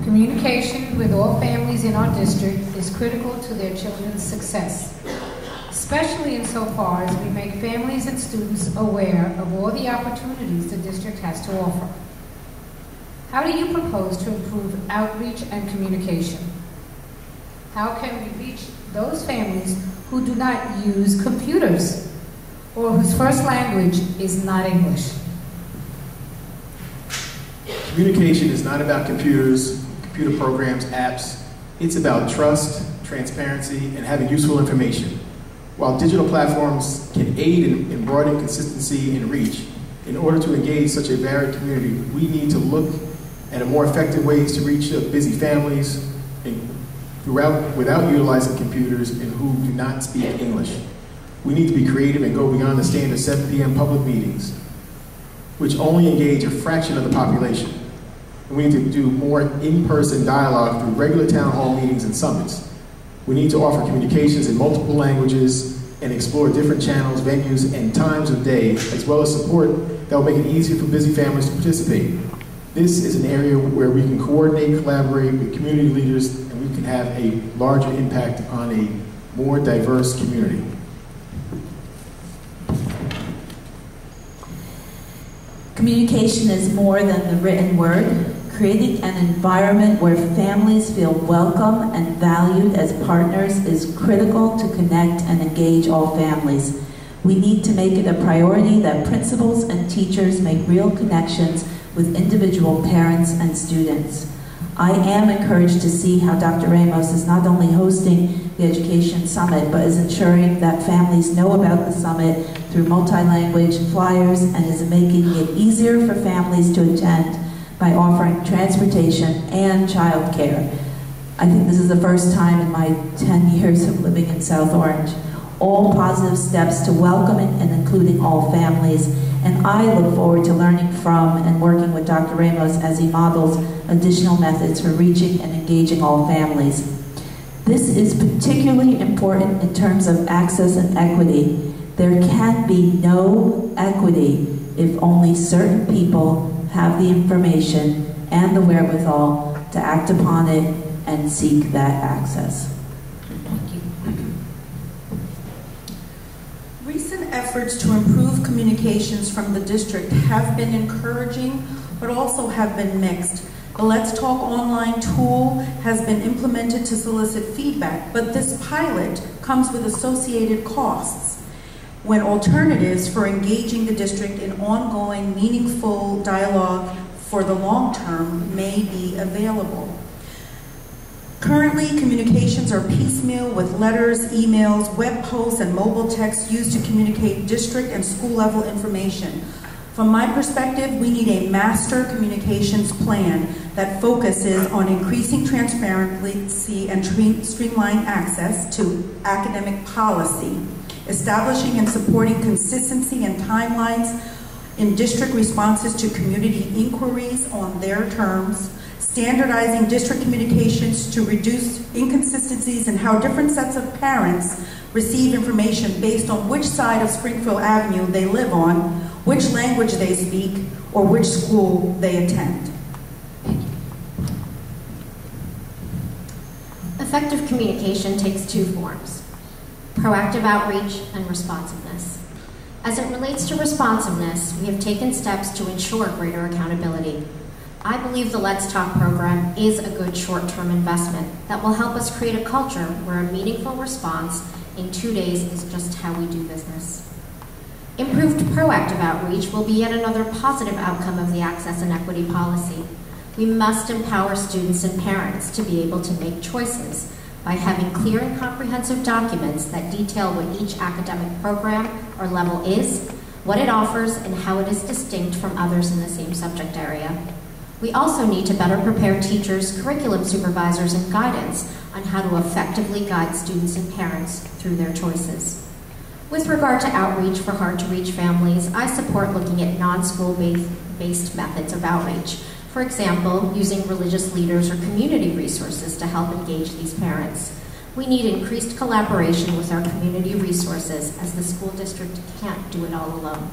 Communication with all families in our district is critical to their children's success, especially insofar as we make families and students aware of all the opportunities the district has to offer. How do you propose to improve outreach and communication? How can we reach those families who do not use computers or whose first language is not English? Communication is not about computers, computer programs, apps. It's about trust, transparency, and having useful information. While digital platforms can aid in broadening consistency and reach, in order to engage such a varied community, we need to look at more effective ways to reach busy families without utilizing computers and who do not speak English. We need to be creative and go beyond the standard 7 p.m. public meetings, which only engage a fraction of the population. And we need to do more in-person dialogue through regular town hall meetings and summits. We need to offer communications in multiple languages and explore different channels, venues, and times of day, as well as support that will make it easier for busy families to participate. This is an area where we can coordinate, collaborate with community leaders, and we can have a larger impact on a more diverse community. Communication is more than the written word. Creating an environment where families feel welcome and valued as partners is critical to connect and engage all families. We need to make it a priority that principals and teachers make real connections with individual parents and students. I am encouraged to see how Dr. Ramos is not only hosting the Education Summit, but is ensuring that families know about the summit through multi-language flyers and is making it easier for families to attend by offering transportation and childcare. I think this is the first time in my 10 years of living in South Orange. All positive steps to welcoming and including all families, and I look forward to learning from and working with Dr. Ramos as he models additional methods for reaching and engaging all families. This is particularly important in terms of access and equity. There can be no equity if only certain people have the information and the wherewithal to act upon it and seek that access. Thank you. Recent efforts to improve communications from the district have been encouraging, but also have been mixed. The Let's Talk online tool has been implemented to solicit feedback, but this pilot comes with associated costs when alternatives for engaging the district in ongoing, meaningful dialogue for the long term may be available. Currently, communications are piecemeal with letters, emails, web posts, and mobile text used to communicate district and school level information. From my perspective, we need a master communications plan that focuses on increasing transparency and streamlined access to academic policy, establishing and supporting consistency and timelines in district responses to community inquiries on their terms, standardizing district communications to reduce inconsistencies in how different sets of parents receive information based on which side of Springfield Avenue they live on, which language they speak, or which school they attend. Thank you. Effective communication takes two forms: proactive outreach and responsiveness. As it relates to responsiveness, we have taken steps to ensure greater accountability. I believe the Let's Talk program is a good short-term investment that will help us create a culture where a meaningful response in 2 days is just how we do business. Improved proactive outreach will be yet another positive outcome of the access and equity policy. We must empower students and parents to be able to make choices by having clear and comprehensive documents that detail what each academic program or level is, what it offers, and how it is distinct from others in the same subject area. We also need to better prepare teachers, curriculum supervisors, and guidance on how to effectively guide students and parents through their choices. With regard to outreach for hard-to-reach families, I support looking at non-school-based methods of outreach. For example, using religious leaders or community resources to help engage these parents. We need increased collaboration with our community resources, as the school district can't do it all alone.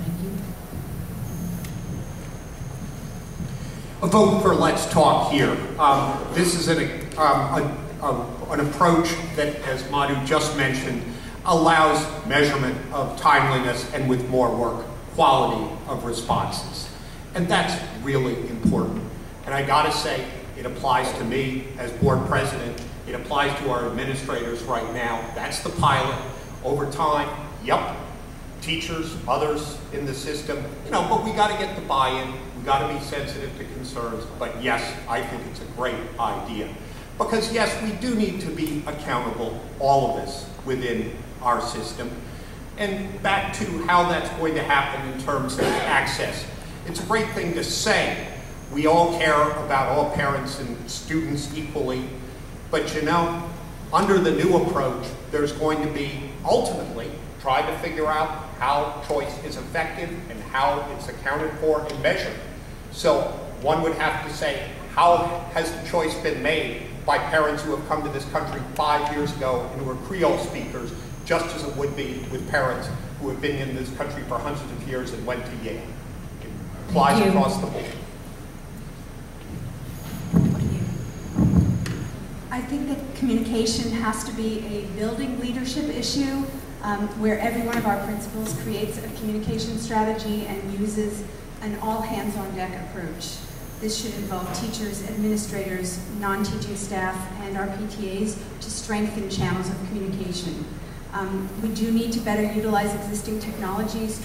Thank you. A vote for Let's Talk here. This is an approach that, as Madhu just mentioned, allows measurement of timeliness and, with more work, quality of responses. And that's really important. And I gotta say, it applies to me as board president. It applies to our administrators right now. That's the pilot. Over time, yep, teachers, others in the system, but we gotta get the buy-in. We gotta be sensitive to concerns. But yes, I think it's a great idea. Because yes, we do need to be accountable, all of us, within our system. And back to how that's going to happen in terms of access. It's a great thing to say. We all care about all parents and students equally. But under the new approach, there's going to be, ultimately, try to figure out how choice is effective and how it's accounted for and measured. So one would have to say, how has the choice been made by parents who have come to this country 5 years ago and who are Creole speakers, just as it would be with parents who have been in this country for hundreds of years and went to Yale. It applies across the board. I think that communication has to be a building leadership issue where every one of our principals creates a communication strategy and uses an all-hands-on-deck approach. This should involve teachers, administrators, non-teaching staff, and our PTAs to strengthen channels of communication. We do need to better utilize existing technologies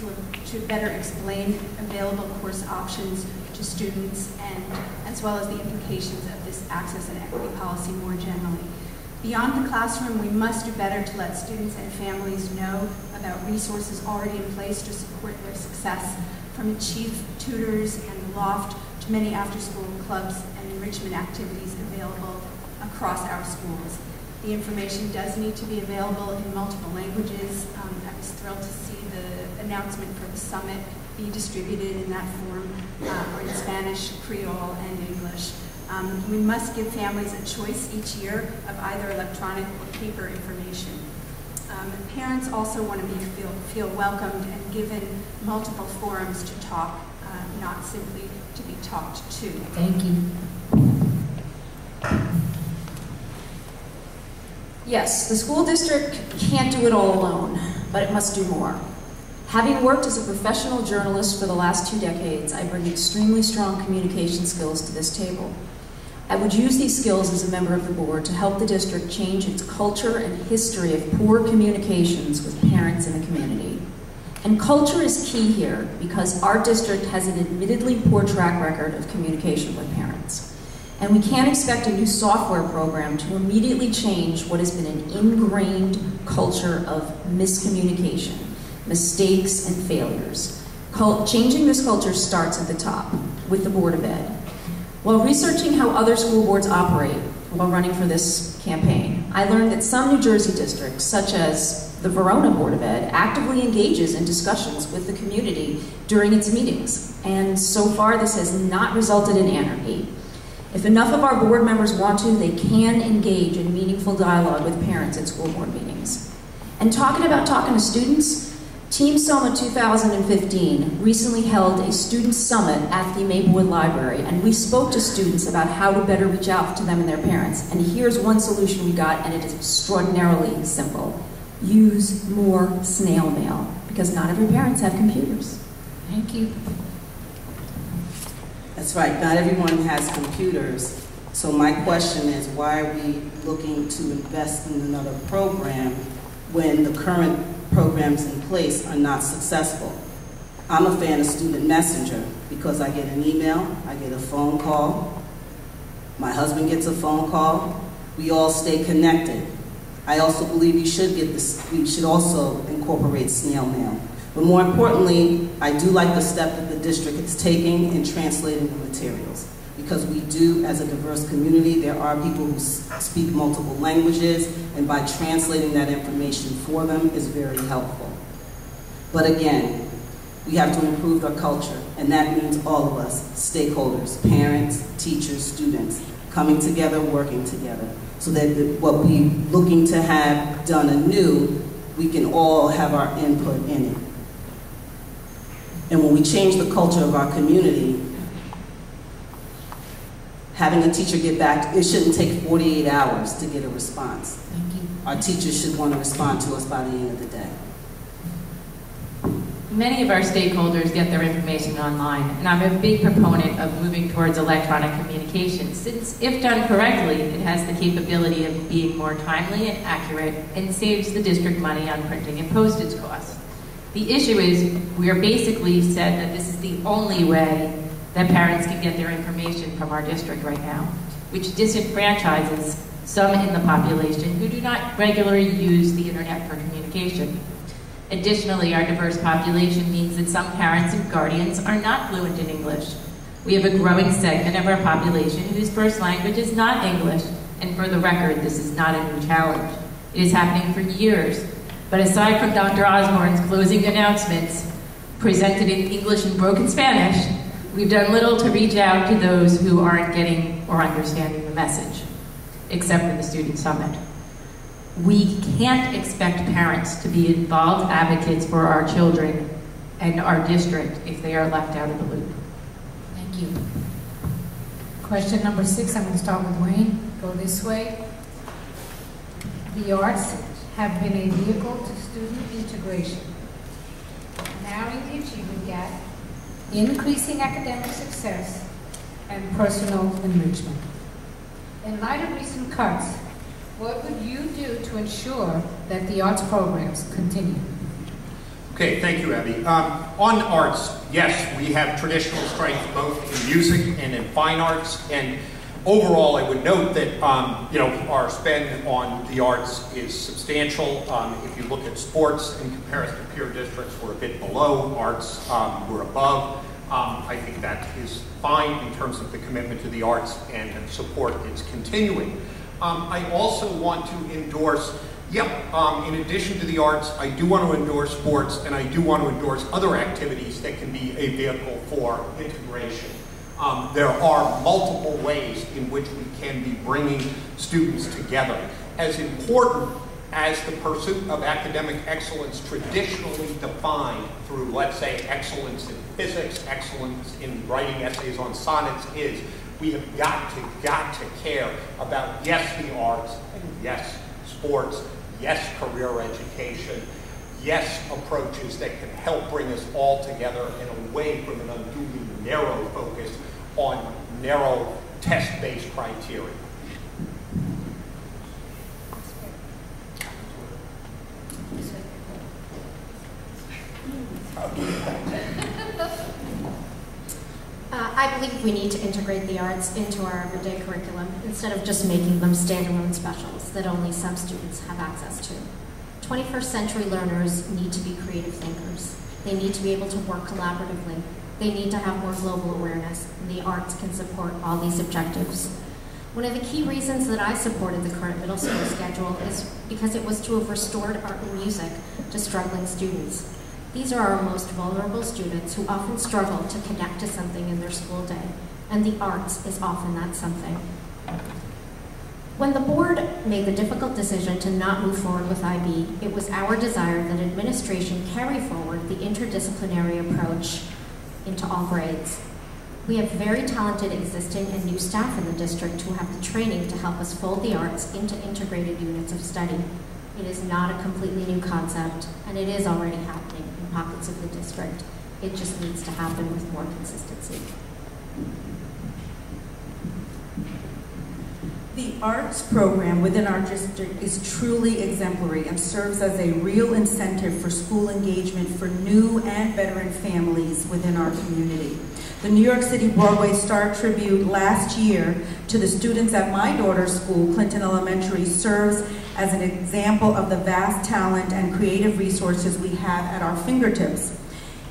to better explain available course options to students, and as well as the implications of this access and equity policy more generally. Beyond the classroom, we must do better to let students and families know about resources already in place to support their success, from Chief tutors and the Loft to many after-school clubs and enrichment activities available across our schools. The information does need to be available in multiple languages. I was thrilled to see the announcement for the summit be distributed in that form, or in Spanish, Creole, and English. We must give families a choice each year of either electronic or paper information. Parents also want to feel welcomed and given multiple forums to talk, not simply to be talked to. Thank you. Yes, the school district can't do it all alone, but it must do more. Having worked as a professional journalist for the last 2 decades, I bring extremely strong communication skills to this table. I would use these skills as a member of the board to help the district change its culture and history of poor communications with parents in the community. And culture is key here because our district has an admittedly poor track record of communication with parents. And we can't expect a new software program to immediately change what has been an ingrained culture of miscommunication, mistakes, and failures. Changing this culture starts at the top, with the Board of Ed. While researching how other school boards operate while running for this campaign, I learned that some New Jersey districts, such as the Verona Board of Ed, actively engages in discussions with the community during its meetings. And so far, this has not resulted in anarchy. If enough of our board members want to, they can engage in meaningful dialogue with parents at school board meetings. And talking to students, Team Soma 2015 recently held a student summit at the Maplewood Library, and we spoke to students about how to better reach out to them and their parents. And here's one solution we got, and it is extraordinarily simple. Use more snail mail, because not every parent has computers. Thank you. That's right, not everyone has computers. So my question is, why are we looking to invest in another program when the current programs in place are not successful? I'm a fan of Student Messenger because I get an email, I get a phone call, my husband gets a phone call, we all stay connected. I also believe we should also incorporate snail mail. But more importantly, I do like the step that the district is taking in translating the materials. Because we do, as a diverse community, there are people who speak multiple languages, and by translating that information for them is very helpful. But again, we have to improve our culture, and that means all of us, stakeholders, parents, teachers, students, coming together, working together, so that what we're looking to have done anew, we can all have our input in it. And when we change the culture of our community, having a teacher get back, it shouldn't take 48 hours to get a response. Thank you. Our teachers should want to respond to us by the end of the day. Many of our stakeholders get their information online, and I'm a big proponent of moving towards electronic communication, since if done correctly, it has the capability of being more timely and accurate and saves the district money on printing and postage costs. The issue is we are basically said that this is the only way that parents can get their information from our district right now, which disenfranchises some in the population who do not regularly use the internet for communication. Additionally, our diverse population means that some parents and guardians are not fluent in English. We have a growing segment of our population whose first language is not English, and for the record, this is not a new challenge. It is happening for years, but aside from Dr. Osborne's closing announcements, presented in English and broken Spanish, we've done little to reach out to those who aren't getting or understanding the message, except for the Student Summit. We can't expect parents to be involved advocates for our children and our district if they are left out of the loop. Thank you. Question number 6, I'm going to start with Wayne. Go this way. The arts have been a vehicle to student integration, narrowing the achievement gap, increasing academic success, and personal enrichment. In light of recent cuts, what would you do to ensure that the arts programs continue? Okay, thank you, Abby. On arts, yes, we have traditional strength both in music and in fine arts, and overall I would note that our spend on the arts is substantial. If you look at sports in comparison to peer districts, we're a bit below. Arts, we're above. I think that is fine in terms of the commitment to the arts and support its continuing. I also want to endorse, in addition to the arts, I do want to endorse sports, and I do want to endorse other activities that can be a vehicle for integration. There are multiple ways in which we can be bringing students together. As important as the pursuit of academic excellence traditionally defined through, let's say, excellence in physics, excellence in writing essays on sonnets is, we have got to care about, yes, the arts, and yes, sports, yes, career education, yes, approaches that can help bring us all together and away from an unduly narrow focus on narrow test-based criteria. I believe we need to integrate the arts into our everyday curriculum instead of just making them standalone specials that only some students have access to. 21st century learners need to be creative thinkers. They need to be able to work collaboratively. They need to have more global awareness, and the arts can support all these objectives. One of the key reasons that I supported the current middle school schedule is because it was to have restored art and music to struggling students. These are our most vulnerable students who often struggle to connect to something in their school day, and the arts is often that something. When the board made the difficult decision to not move forward with IB, it was our desire that administration carry forward the interdisciplinary approach into all grades. We have very talented existing and new staff in the district who have the training to help us fold the arts into integrated units of study. It is not a completely new concept, and it is already happening in pockets of the district. It just needs to happen with more consistency. The arts program within our district is truly exemplary and serves as a real incentive for school engagement for new and veteran families within our community. The New York City Broadway Star Tribute last year to the students at my daughter's school, Clinton Elementary, serves as an example of the vast talent and creative resources we have at our fingertips.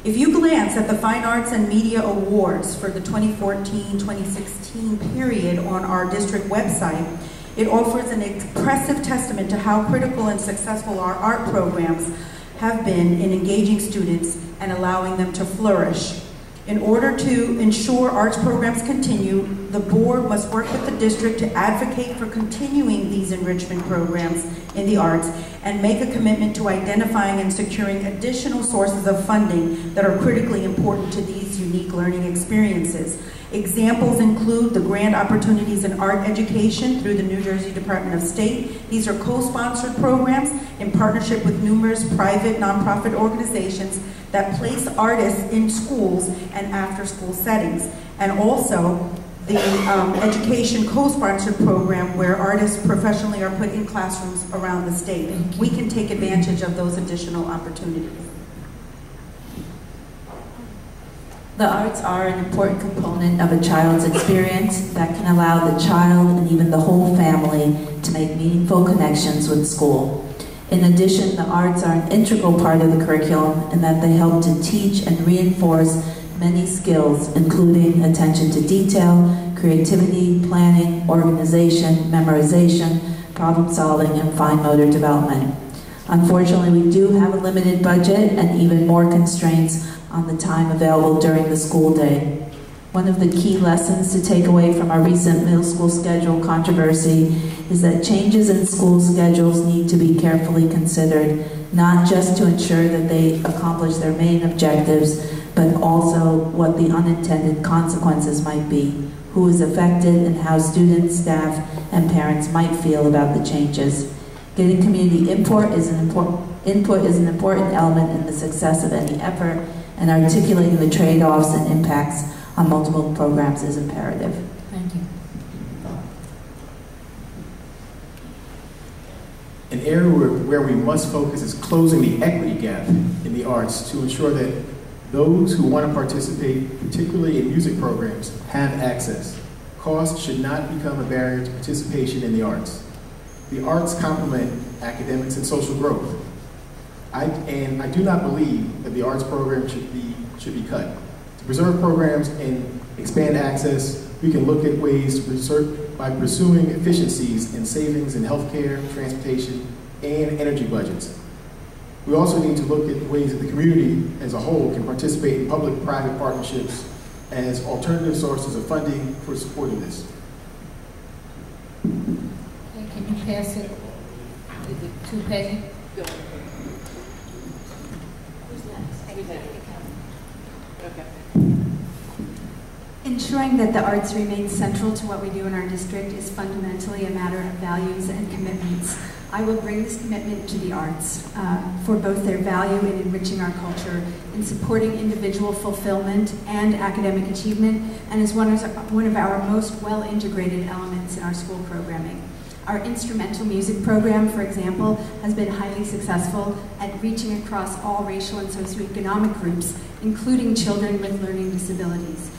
If you glance at the Fine Arts and Media Awards for the 2014-2016 period on our district website, it offers an impressive testament to how critical and successful our art programs have been in engaging students and allowing them to flourish. In order to ensure arts programs continue, the board must work with the district to advocate for continuing these enrichment programs in the arts and make a commitment to identifying and securing additional sources of funding that are critically important to these unique learning experiences. Examples include the grant opportunities in art education through the New Jersey Department of State. These are co-sponsored programs in partnership with numerous private nonprofit organizations that place artists in schools and after-school settings. And also the education co-sponsored program where artists professionally are put in classrooms around the state. We can take advantage of those additional opportunities. The arts are an important component of a child's experience that can allow the child and even the whole family to make meaningful connections with school. In addition, the arts are an integral part of the curriculum in that they help to teach and reinforce many skills, including attention to detail, creativity, planning, organization, memorization, problem solving, and fine motor development. Unfortunately, we do have a limited budget and even more constraints on the time available during the school day. One of the key lessons to take away from our recent middle school schedule controversy is that changes in school schedules need to be carefully considered, not just to ensure that they accomplish their main objectives, but also what the unintended consequences might be, who is affected, and how students, staff, and parents might feel about the changes. Getting community input is an important element in the success of any effort, and articulating the trade-offs and impacts on multiple programs is imperative. Thank you. An area where we must focus is closing the equity gap in the arts to ensure that those who want to participate, particularly in music programs, have access. Cost should not become a barrier to participation in the arts. The arts complement academics and social growth. I do not believe that the arts program should be cut. To preserve programs and expand access, we can look at ways to preserve by pursuing efficiencies and savings in healthcare, transportation, and energy budgets. We also need to look at ways that the community as a whole can participate in public-private partnerships as alternative sources of funding for supporting this. Okay, can you pass it to Peggy? Ensuring that the arts remain central to what we do in our district is fundamentally a matter of values and commitments. I will bring this commitment to the arts for both their value in enriching our culture, in supporting individual fulfillment and academic achievement, and as one of our most well-integrated elements in our school programming. Our instrumental music program, for example, has been highly successful at reaching across all racial and socioeconomic groups, including children with learning disabilities.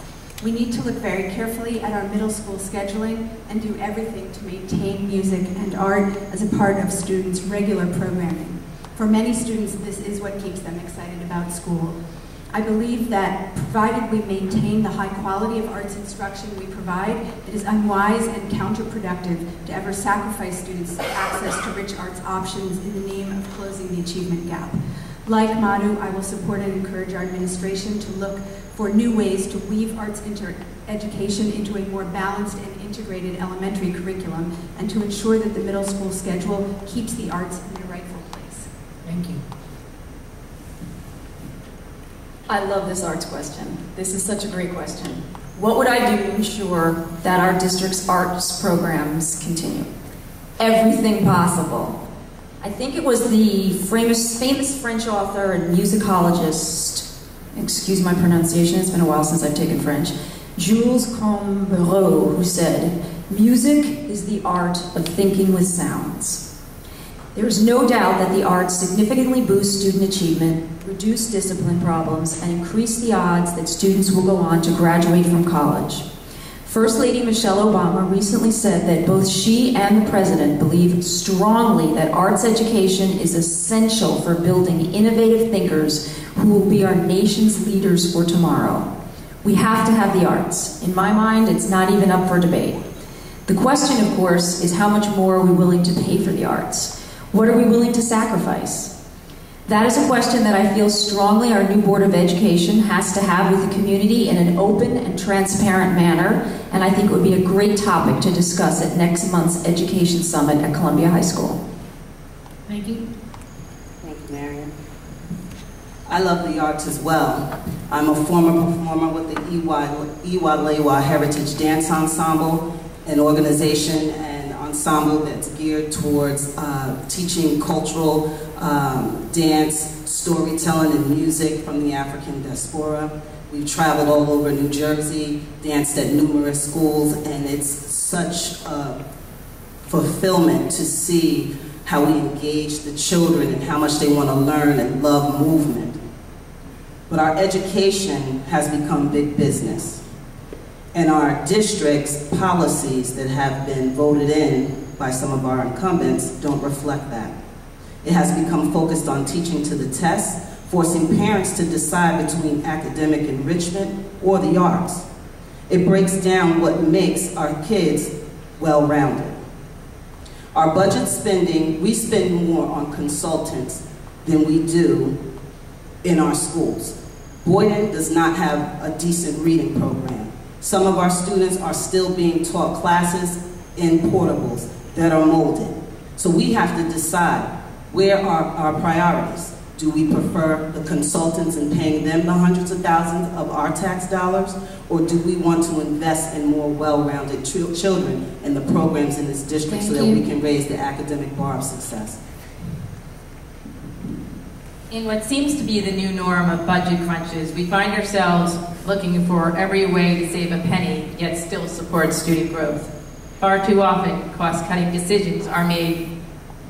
We need to look very carefully at our middle school scheduling and do everything to maintain music and art as a part of students' regular programming. For many students, this is what keeps them excited about school. I believe that provided we maintain the high quality of arts instruction we provide, it is unwise and counterproductive to ever sacrifice students' access to rich arts options in the name of closing the achievement gap. Like Madhu, I will support and encourage our administration to look for new ways to weave arts education into a more balanced and integrated elementary curriculum, and to ensure that the middle school schedule keeps the arts in their rightful place. Thank you. I love this arts question. This is such a great question. What would I do to ensure that our district's arts programs continue? Everything possible. I think it was the famous French author and musicologist, excuse my pronunciation, it's been a while since I've taken French, Jules Combereau, who said, "Music is the art of thinking with sounds." There is no doubt that the arts significantly boost student achievement, reduce discipline problems, and increase the odds that students will go on to graduate from college. First Lady Michelle Obama recently said that both she and the President believe strongly that arts education is essential for building innovative thinkers who will be our nation's leaders for tomorrow. We have to have the arts. In my mind, it's not even up for debate. The question, of course, is how much more are we willing to pay for the arts? What are we willing to sacrifice? That is a question that I feel strongly our new Board of Education has to have with the community in an open and transparent manner, and I think it would be a great topic to discuss at next month's Education Summit at Columbia High School. Thank you. Thank you, Marion. I love the arts as well. I'm a former performer with the Iwa Heritage Dance Ensemble, an organization and ensemble that's geared towards teaching cultural dance, storytelling, and music from the African diaspora. We've traveled all over New Jersey, danced at numerous schools, and it's such a fulfillment to see how we engage the children and how much they want to learn and love movement. But our education has become big business. And our district's policies that have been voted in by some of our incumbents don't reflect that. It has become focused on teaching to the test, forcing parents to decide between academic enrichment or the arts. It breaks down what makes our kids well-rounded. Our budget spending, we spend more on consultants than we do in our schools. Boynton does not have a decent reading program. Some of our students are still being taught classes in portables that are molded. So we have to decide, where are our priorities? Do we prefer the consultants and paying them the hundreds of thousands of our tax dollars? Or do we want to invest in more well-rounded children and the programs in this district so that we can raise the academic bar of success? In what seems to be the new norm of budget crunches, we find ourselves looking for every way to save a penny, yet still support student growth. Far too often, cost-cutting decisions are made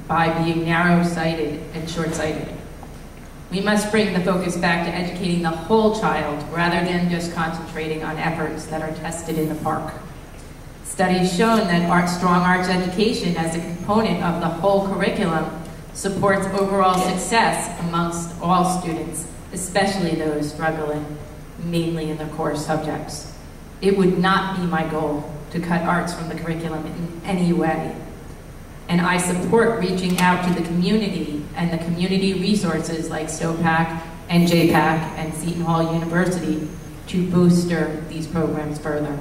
by being narrow-sighted and short-sighted. We must bring the focus back to educating the whole child rather than just concentrating on efforts that are tested in the park. Studies shown that strong arts education as a component of the whole curriculum supports overall success amongst all students, especially those struggling mainly in the core subjects. It would not be my goal to cut arts from the curriculum in any way. And I support reaching out to the community and the community resources like STOPAC and JPAC and Seton Hall University to booster these programs further.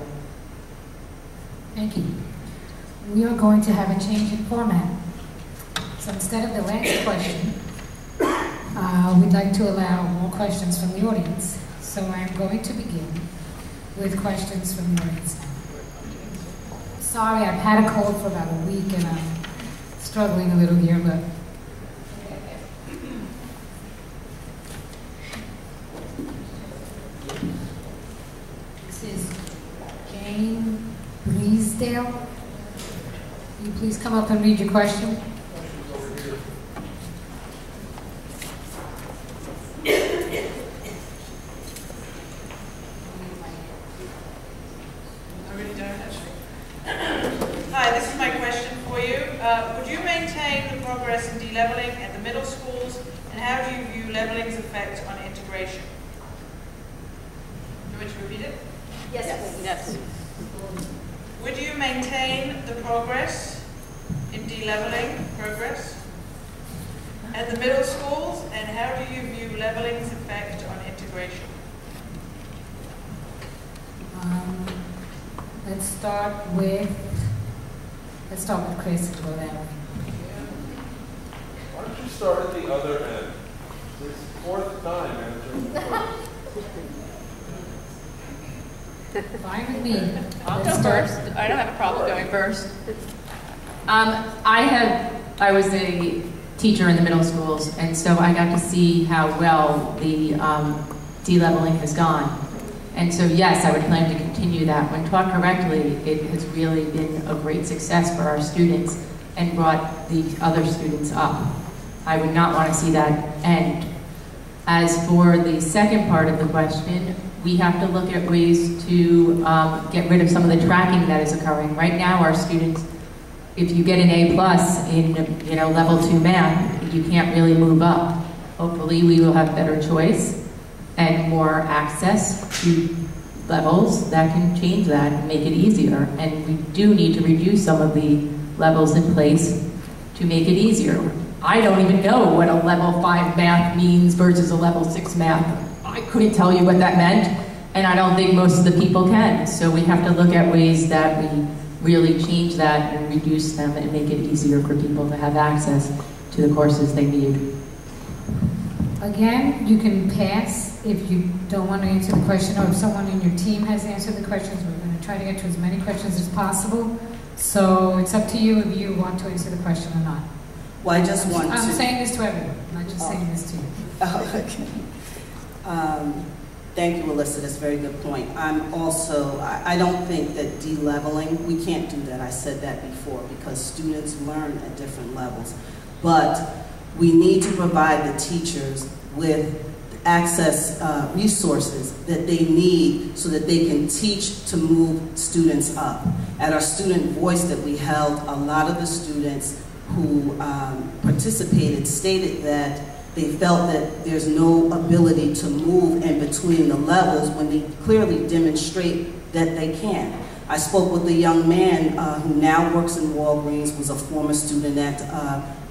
Thank you. We are going to have a change in format. So instead of the last question, we'd like to allow more questions from the audience. So I'm going to begin with questions from the audience now. Sorry, I've had a cold for about a week and I'm struggling a little here, but this is Jane Bleasdale. Will you please come up and read your question? Hi, this is my question for you. Would you maintain the progress in de-leveling at the middle schools, and how do you view leveling's effect on integration? Do you want me to repeat it? Yes. Would you maintain the progress in de-leveling at the middle schools, and how do you view leveling's effect on integration? Let's start with Chris and go that way. Why don't you start at the other end? It's the fourth time answering the first. Fine with me. I'll go first. I don't have a problem going first. I was a teacher in the middle schools, and so I got to see how well the de-leveling has gone. And so yes, I would plan to continue that. When taught correctly, it has really been a great success for our students. and brought the other students up. I would not want to see that end. As for the second part of the question, we have to look at ways to get rid of some of the tracking that is occurring. Right now, our students, if you get an A+ in level 2 math, you can't really move up. Hopefully, we will have better choice and more access to levels that can change that and make it easier. And we do need to reduce some of the levels in place to make it easier. I don't even know what a level 5 math means versus a level 6 math. I couldn't tell you what that meant, and I don't think most of the people can. So we have to look at ways that we really change that and reduce them and make it easier for people to have access to the courses they need. Again, you can pass if you don't want to answer the question, or if someone in your team has answered the questions. We're going to try to get to as many questions as possible. So it's up to you if you want to answer the question or not. Well, I just want I'm to... saying this to everyone, not just saying this to you. Okay. Thank you, Alyssa. That's a very good point. I don't think that de-leveling, we can't do that. I said that before, because students learn at different levels. But we need to provide the teachers with access resources that they need so that they can teach to move students up. At our student voice that we held, a lot of the students who participated stated that they felt that there's no ability to move in between the levels when they clearly demonstrate that they can. I spoke with a young man who now works in Walgreens, was a former student at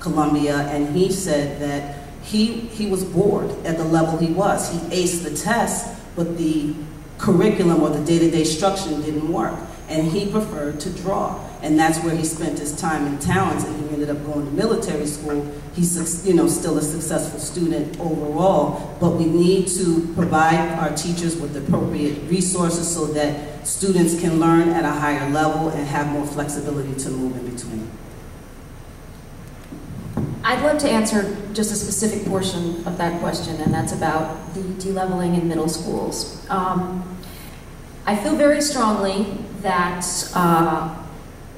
Columbia, and he said that he was bored at the level he was. He aced the test, but the curriculum or the day-to-day structure didn't work, and he preferred to draw. And that's where he spent his time and talents, and he ended up going to military school. He's still a successful student overall, but we need to provide our teachers with the appropriate resources so that students can learn at a higher level and have more flexibility to move in between. I'd love to answer just a specific portion of that question, and that's about the de-leveling in middle schools. I feel very strongly that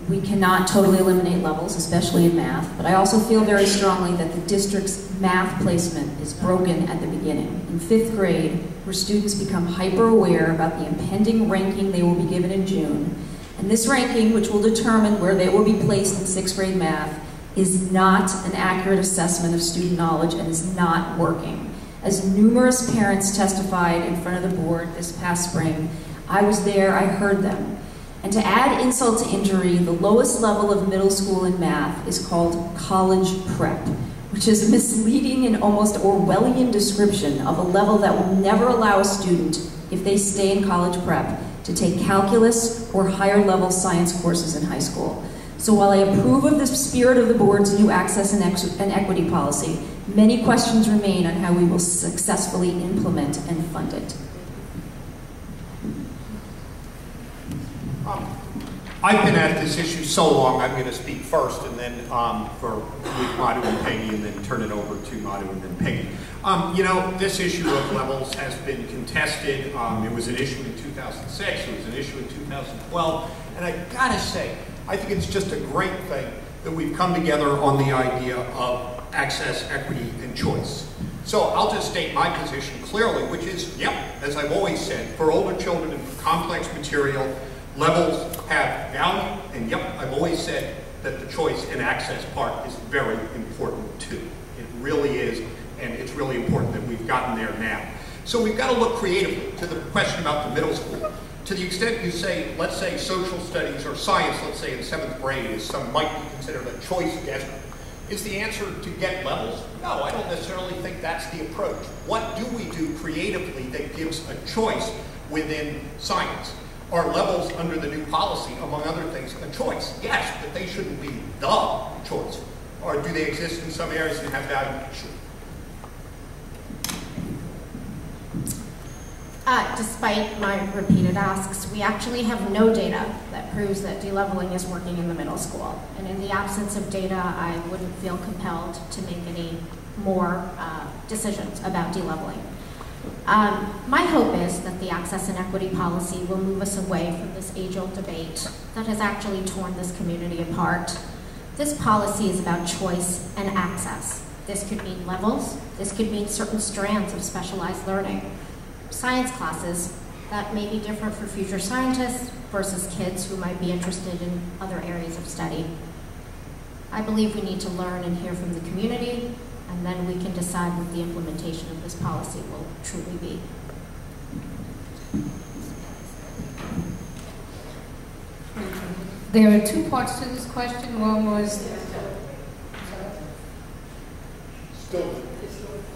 we cannot totally eliminate levels, especially in math, but I also feel very strongly that the district's math placement is broken at the beginning. In 5th grade, where students become hyper-aware about the impending ranking they will be given in June, and this ranking, which will determine where they will be placed in 6th grade math, is not an accurate assessment of student knowledge and is not working. As numerous parents testified in front of the board this past spring, I was there, I heard them. And to add insult to injury, the lowest level of middle school in math is called college prep, which is a misleading and almost Orwellian description of a level that will never allow a student, if they stay in college prep, to take calculus or higher level science courses in high school. So while I approve of the spirit of the board's new access and equity policy, many questions remain on how we will successfully implement and fund it. I've been at this issue so long, I'm going to speak first, and then for Madhu and Peggy, and then turn it over to Madhu and then Peggy. This issue of levels has been contested. It was an issue in 2006, it was an issue in 2012, and I gotta say, I think it's just a great thing that we've come together on the idea of access, equity, and choice. So I'll just state my position clearly, which is, yep, as I've always said, for older children and complex material, levels have value, and yep, I've always said that the choice and access part is very important too. It really is, and it's really important that we've gotten there now. So we've got to look creatively to the question about the middle school. To the extent you say, let's say social studies or science, let's say in 7th grade, is some might be considered a choice desert. Is the answer to get levels? No, I don't necessarily think that's the approach. What do we do creatively that gives a choice within science? Are levels under the new policy, among other things, a choice? Yes, but they shouldn't be the choice. Or do they exist in some areas and have value? Sure. Despite my repeated asks, we actually have no data that proves that de-leveling is working in the middle school. And in the absence of data, I wouldn't feel compelled to make any more decisions about de-leveling. My hope is that the access and equity policy will move us away from this age-old debate that has actually torn this community apart. This policy is about choice and access. This could mean levels, this could mean certain strands of specialized learning. Science classes, that may be different for future scientists versus kids who might be interested in other areas of study. I believe we need to learn and hear from the community, and then we can decide what the implementation of this policy will truly be. There are two parts to this question. One was...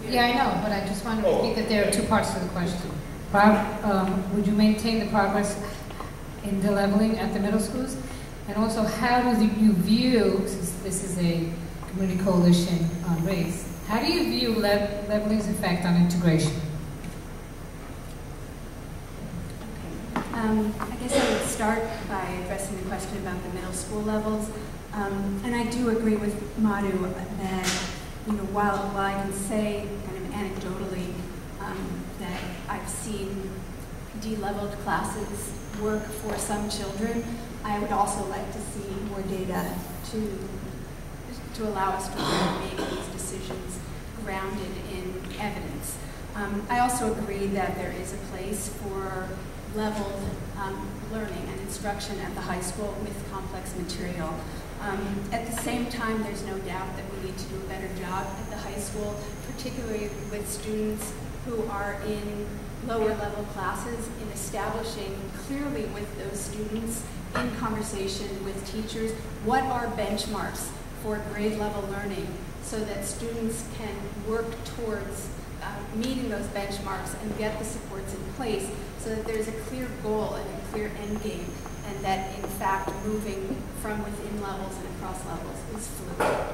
Yeah, I know, but I just want to repeat that there are two parts to the question. Bob, would you maintain the progress in the leveling at the middle schools? And also, how do you view, since this is a community coalition on race, how do you view leveling's effect on integration? I guess I would start by addressing the question about the middle school levels. And I do agree with Madhu that, while I can say kind of anecdotally that I've seen de-leveled classes work for some children, I would also like to see more data to allow us to make these decisions grounded in evidence. I also agree that there is a place for leveled learning and instruction at the high school with complex material. At the same time, there's no doubt that we need to do a better job at the high school, particularly with students who are in lower level classes, in establishing clearly with those students in conversation with teachers what are benchmarks for grade level learning so that students can work towards meeting those benchmarks and get the supports in place so that there's a clear goal and a clear end game, and that in fact moving from within levels and across levels is fluid.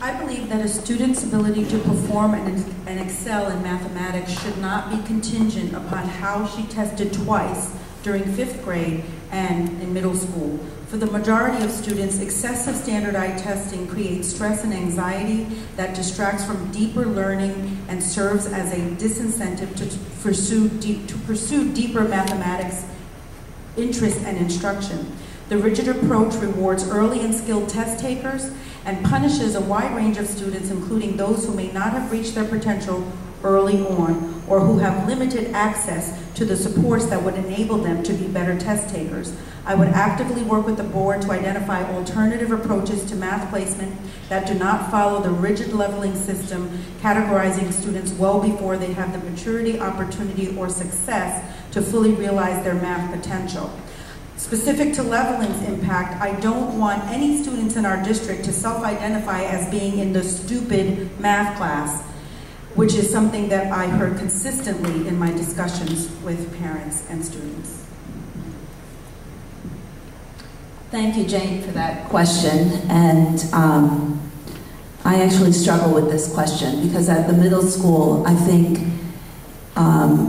I believe that a student's ability to perform and excel in mathematics should not be contingent upon how she tested twice during 5th grade and in middle school. For the majority of students, excessive standardized testing creates stress and anxiety that distracts from deeper learning and serves as a disincentive to pursue deeper mathematics interest and instruction. The rigid approach rewards early and skilled test takers and punishes a wide range of students, including those who may not have reached their potential early on or who have limited access to the supports that would enable them to be better test takers. I would actively work with the board to identify alternative approaches to math placement that do not follow the rigid leveling system, categorizing students well before they have the maturity, opportunity, or success to fully realize their math potential. Specific to leveling's impact, I don't want any students in our district to self-identify as being in the stupid math class, which is something that I heard consistently in my discussions with parents and students. Thank you, Jane, for that question. And I actually struggle with this question because at the middle school, I think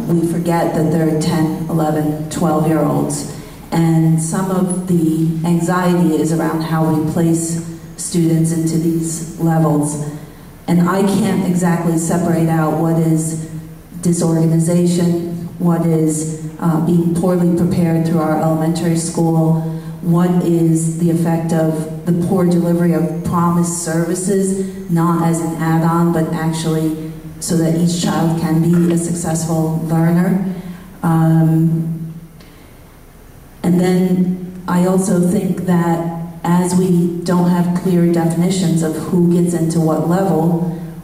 we forget that there are 10, 11, 12-year-olds. And some of the anxiety is around how we place students into these levels. And I can't exactly separate out what is disorganization, what is being poorly prepared through our elementary school, what is the effect of the poor delivery of promised services, not as an add-on, but actually so that each child can be a successful learner. And then I also think that as we don't have clear definitions of who gets into what level,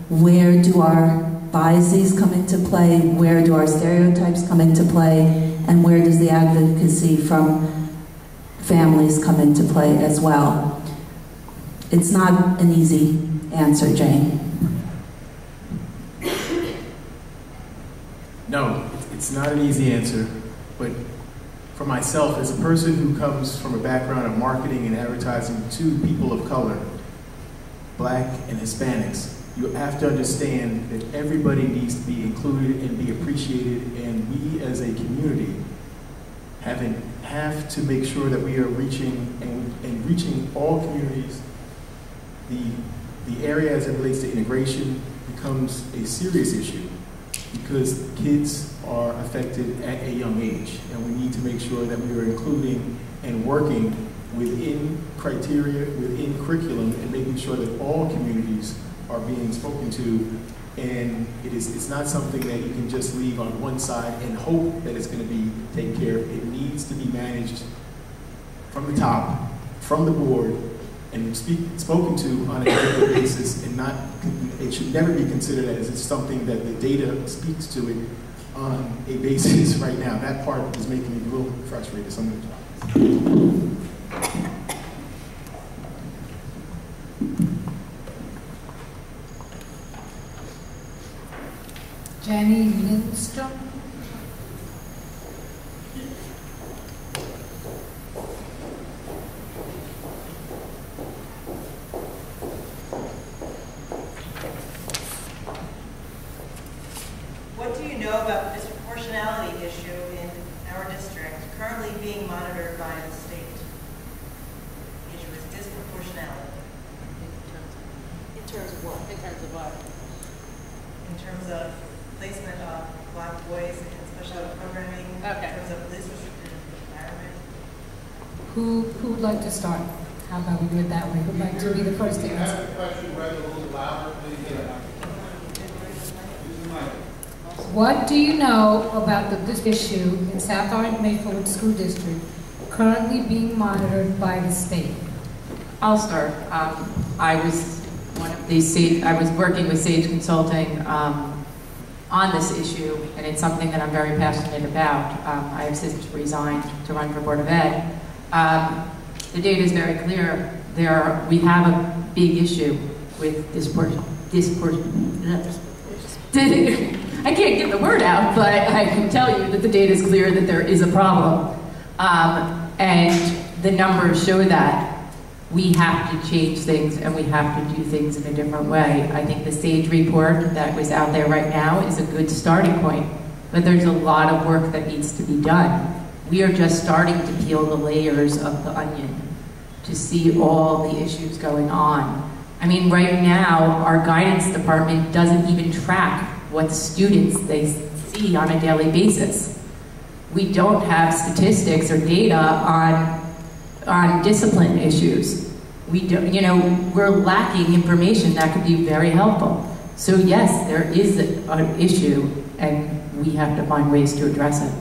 where do our biases come into play, where do our stereotypes come into play, and where does the advocacy from families come into play as well? It's not an easy answer, Jane. No, it's not an easy answer, but for myself, as a person who comes from a background of marketing and advertising to people of color, Black and Hispanics, you have to understand that everybody needs to be included and be appreciated, and we as a community have to make sure that we are reaching and reaching all communities. The area as it relates to integration becomes a serious issue. because kids are affected at a young age, and we need to make sure that we are including and working within criteria, within curriculum, and making sure that all communities are being spoken to. And it's not something that you can just leave on one side and hope that it's going to be taken care of. It needs to be managed from the top, from the board, and spoken to on a regular basis, and it should never be considered as it's something that the data speaks to it on a basis right now. That part is making me a little frustrated sometimes. Jenny Lindstrom. What do you know about the disproportionality issue in our district currently being monitored by the state? The issue is disproportionality. In terms of what? In terms of what? In terms of placement of Black boys in special programming, in terms of this restricted environment. Who'd like to start? How about we do it that way? Who'd like to be the first to answer? Can I have the question read a little louder, please? What do you know about this issue in South Orange Maplewood School District currently being monitored by the state? I'll start. I was working with Sage Consulting on this issue, and it's something that I'm very passionate about. I have since resigned to run for Board of Ed. The data is very clear. We have a big issue with I can't get the word out, but I can tell you that the data is clear that there is a problem. And the numbers show that. We have to change things, and we have to do things in a different way. I think the SAGE report that was out there right now is a good starting point, but there's a lot of work that needs to be done. We are just starting to peel the layers of the onion to see all the issues going on. I mean, right now, our guidance department doesn't even track what students they see on a daily basis. We don't have statistics or data on discipline issues. We don't, we're lacking information that could be very helpful. So yes, there is an issue, and we have to find ways to address it.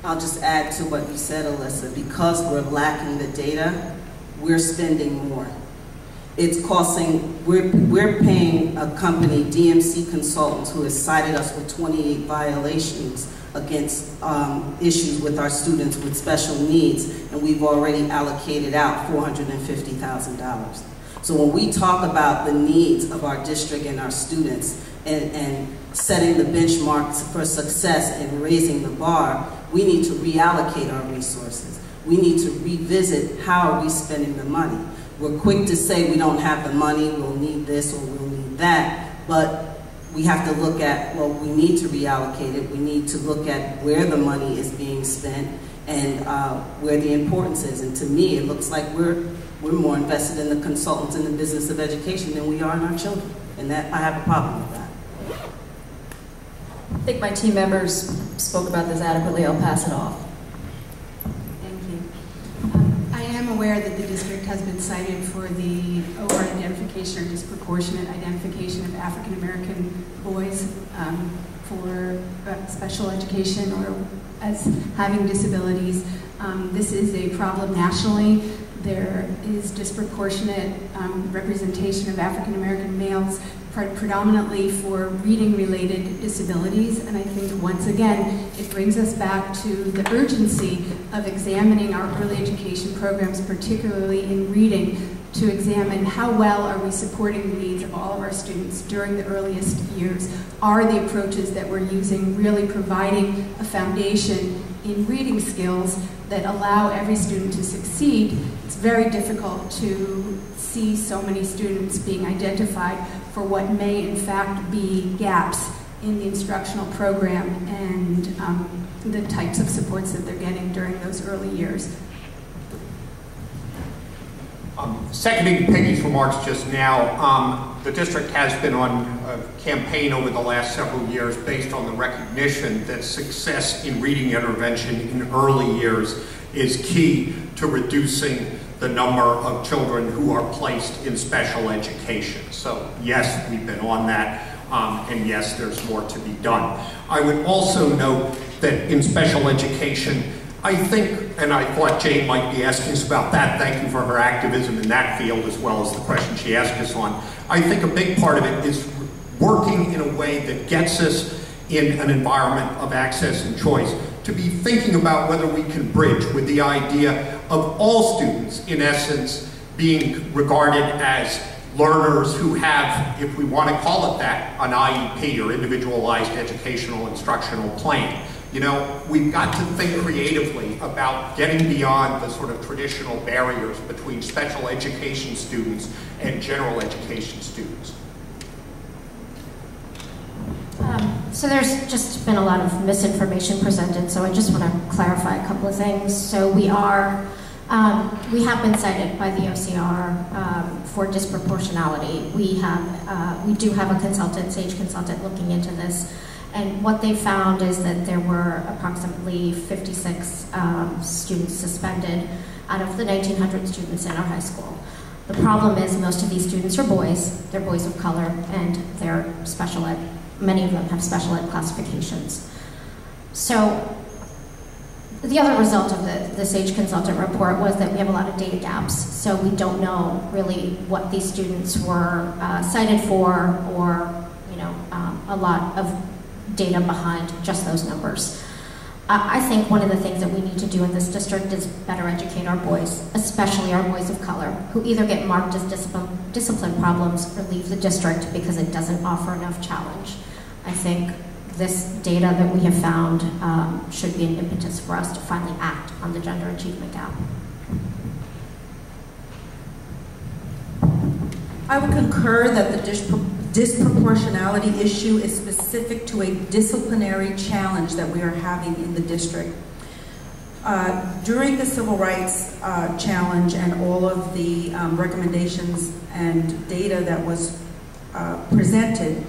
I'll just add to what you said, Alyssa. Because we're lacking the data, we're spending more. It's costing, we're paying a company, DMC Consultants, who has cited us with 28 violations against issues with our students with special needs, and we've already allocated out $450,000. So when we talk about the needs of our district and our students and setting the benchmarks for success and raising the bar, we need to reallocate our resources. We need to revisit how are we spending the money. We're quick to say we don't have the money, we'll need this or we'll need that, but we have to look at, well, we need to reallocate it. We need to look at where the money is being spent and where the importance is. And to me, it looks like we're more invested in the consultants in the business of education than we are in our children. And that I have a problem with that. I think my team members spoke about this adequately. I'll pass it off. Thank you. I am aware that the district has been cited for the over-identification or disproportionate identification of African American boys for special education or as having disabilities. This is a problem nationally. There is disproportionate representation of African American males, predominantly for reading-related disabilities, and I think once again it brings us back to the urgency of examining our early education programs, particularly in reading, to examine how well are we supporting the needs of all of our students during the earliest years. Are the approaches that we're using really providing a foundation in reading skills that allow every student to succeed? It's very difficult to see so many students being identified for what may in fact be gaps in the instructional program and the types of supports that they're getting during those early years. Seconding Peggy's remarks just now, The district has been on a campaign over the last several years based on the recognition that success in reading intervention in early years is key to reducing the number of children who are placed in special education. So yes, we've been on that, and yes, there's more to be done. I would also note that in special education, I think, and I thought Jane might be asking us about that, thank you for her activism in that field as well as the question she asked us on. I think a big part of it is working in a way that gets us in an environment of access and choice, to be thinking about whether we can bridge with the idea of all students, in essence, being regarded as learners who have, if we want to call it that, an IEP or individualized educational instructional plan. You know, we've got to think creatively about getting beyond the sort of traditional barriers between special education students and general education students. So there's just been a lot of misinformation presented, so I just want to clarify a couple of things. So we have been cited by the OCR for disproportionality. We do have a consultant, SAGE consultant, looking into this. And what they found is that there were approximately 56 students suspended out of the 1,900 students in our high school. The problem is most of these students are boys. They're boys of color, and they're special ed. Many of them have special ed classifications. So the other result of the SAGE consultant report was that we have a lot of data gaps. So we don't know really what these students were cited for, or a lot of data behind just those numbers. I think one of the things that we need to do in this district is better educate our boys, especially our boys of color, who either get marked as discipline problems or leave the district because it doesn't offer enough challenge. I think this data that we have found should be an impetus for us to finally act on the gender achievement gap. I would concur that the disproportionality issue is specific to a disciplinary challenge that we are having in the district. During the Civil Rights Challenge and all of the recommendations and data that was presented,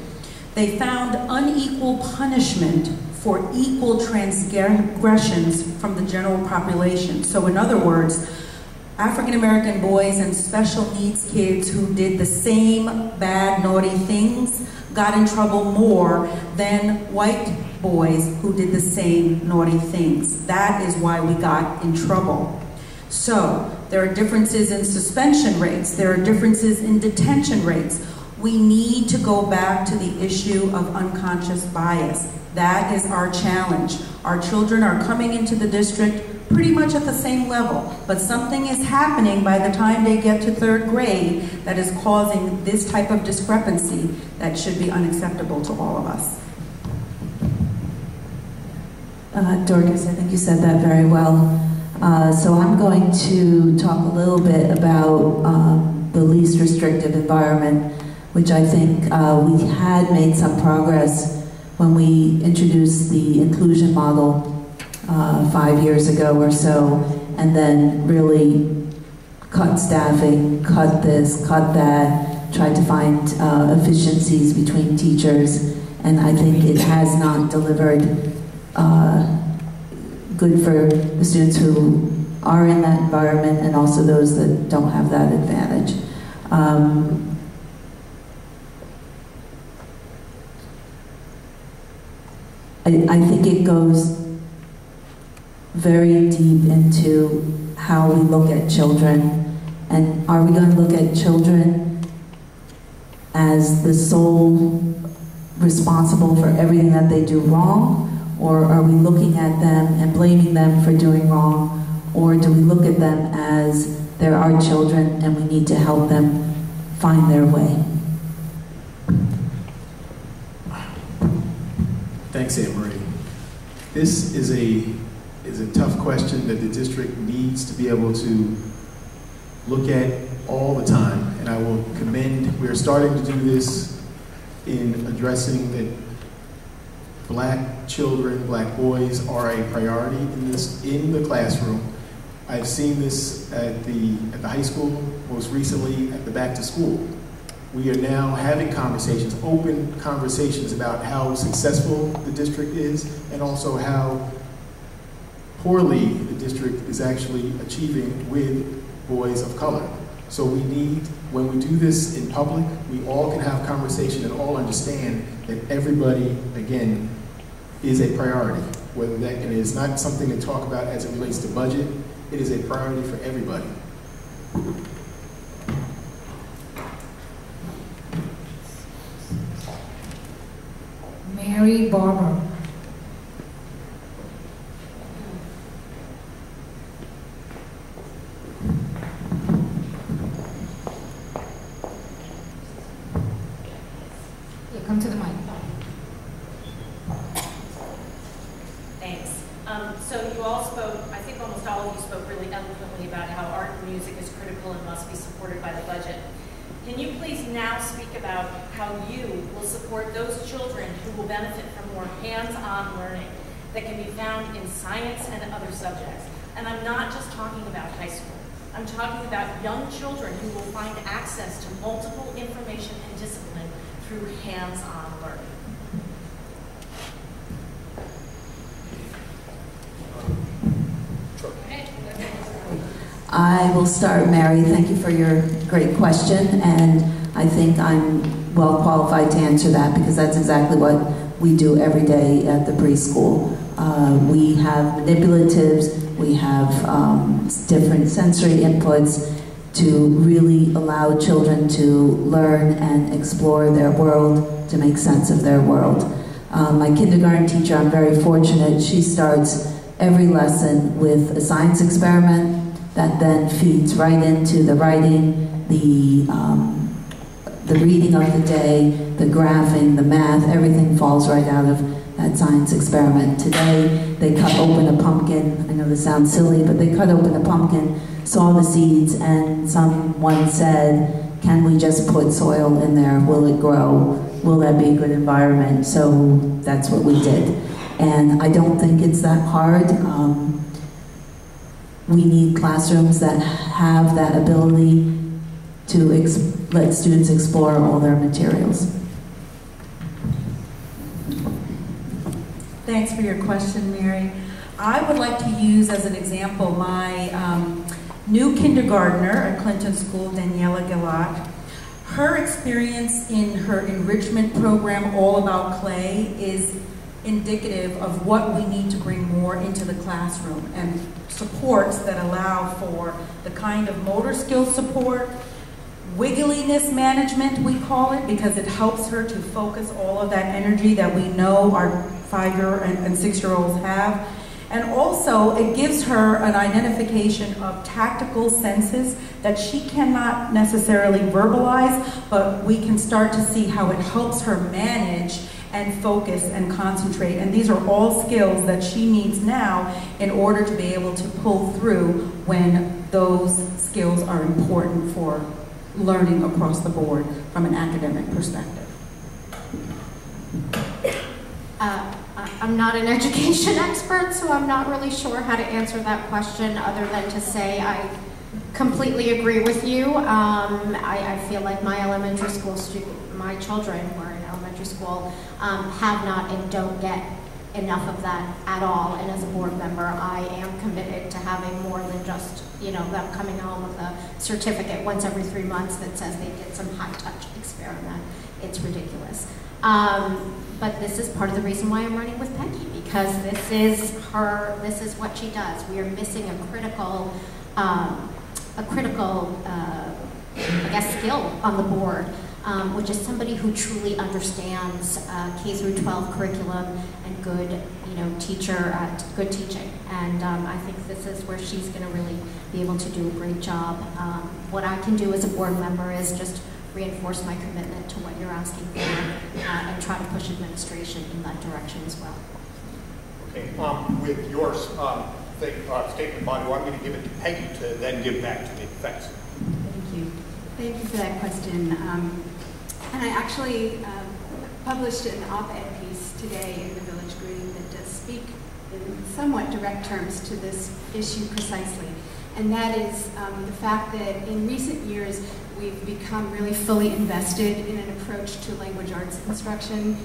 they found unequal punishment for equal transgressions from the general population. So in other words, African-American boys and special needs kids who did the same bad, naughty things got in trouble more than white boys who did the same naughty things. That is why we got in trouble. So there are differences in suspension rates. There are differences in detention rates. We need to go back to the issue of unconscious bias. That is our challenge. Our children are coming into the district pretty much at the same level, but something is happening by the time they get to 3rd grade that is causing this type of discrepancy that should be unacceptable to all of us. Dorcas, I think you said that very well. So I'm going to talk a little bit about the least restrictive environment, which I think we had made some progress when we introduced the inclusion model 5 years ago or so, and then really cut staffing, cut this, cut that, tried to find efficiencies between teachers, and I think it has not delivered good for the students who are in that environment and also those that don't have that advantage. I think it goes very deep into how we look at children, and are we going to look at children as the sole responsible for everything that they do wrong, or are we looking at them and blaming them for doing wrong, or do we look at them as they're our children and we need to help them find their way? Thanks, Anne Marie. This is a tough question that the district needs to be able to look at all the time, and I will commend, we're starting to do this in addressing that black children, black boys are a priority in the classroom. I've seen this at the high school, most recently at the back to school, We are now having conversations, open conversations about how successful the district is and also how poorly the district is actually achieving with boys of color. So we need, when we do this in public, we all can have conversation and all understand that everybody, again, is a priority. Whether that, and it is not something to talk about as it relates to budget, it is a priority for everybody. Mary Barber. Yeah, come to the mic. Thanks. So you all spoke, I think almost all of you spoke really eloquently about how art and music is critical and must be supported by the budget. Can you please now speak about how you will support those children who will benefit from more hands-on learning that can be found in science and other subjects? And I'm not just talking about high school. I'm talking about young children who will find access to multiple information and discipline through hands-on learning. I will start, Mary. Thank you for your great question, and I think I'm well qualified to answer that because that's exactly what we do every day at the preschool. We have manipulatives, we have different sensory inputs to really allow children to learn and explore their world, to make sense of their world. My kindergarten teacher, I'm very fortunate, she starts every lesson with a science experiment that then feeds right into the writing, the reading of the day, the graphing, the math, everything falls right out of that science experiment. Today, they cut open a pumpkin. I know this sounds silly, but they cut open a pumpkin, saw the seeds, and someone said, can we just put soil in there? Will it grow? Will that be a good environment? So that's what we did. And I don't think it's that hard. We need classrooms that have that ability to let students explore all their materials. Thanks for your question, Mary. I would like to use as an example my new kindergartner at Clinton School, Daniela Gillat. Her experience in her enrichment program, All About Play, is indicative of what we need to bring more into the classroom, and supports that allow for the kind of motor skill support, wiggliness management we call it, because it helps her to focus all of that energy that we know our 5-year and 6-year-olds have. And also it gives her an identification of tactical senses that she cannot necessarily verbalize, but we can start to see how it helps her manage and focus and concentrate. And these are all skills that she needs now in order to be able to pull through when those skills are important for learning across the board from an academic perspective. I'm not an education expert, so I'm not really sure how to answer that question other than to say I completely agree with you. I feel like my elementary school my children who are in elementary school have not and don't get enough of that at all. And as a board member, I am committed to having more than just, you know, them coming home with a certificate once every 3 months that says they did some high-touch experiment. It's ridiculous. But this is part of the reason why I'm running with Peggy, because this is what she does. We are missing a critical, I guess, skill on the board, which is somebody who truly understands K-12 curriculum and good, you know, good teaching. And I think this is where she's going to really be able to do a great job. What I can do as a board member is just reinforce my commitment to what you're asking for and try to push administration in that direction as well. Okay, with your statement, Manu, I'm going to give it to Peggy to then give back to me. Thanks. Thank you. Thank you for that question. And I actually published an op-ed piece today in the Village Green that does speak in somewhat direct terms to this issue precisely. And that is the fact that in recent years, we've become really fully invested in an approach to language arts instruction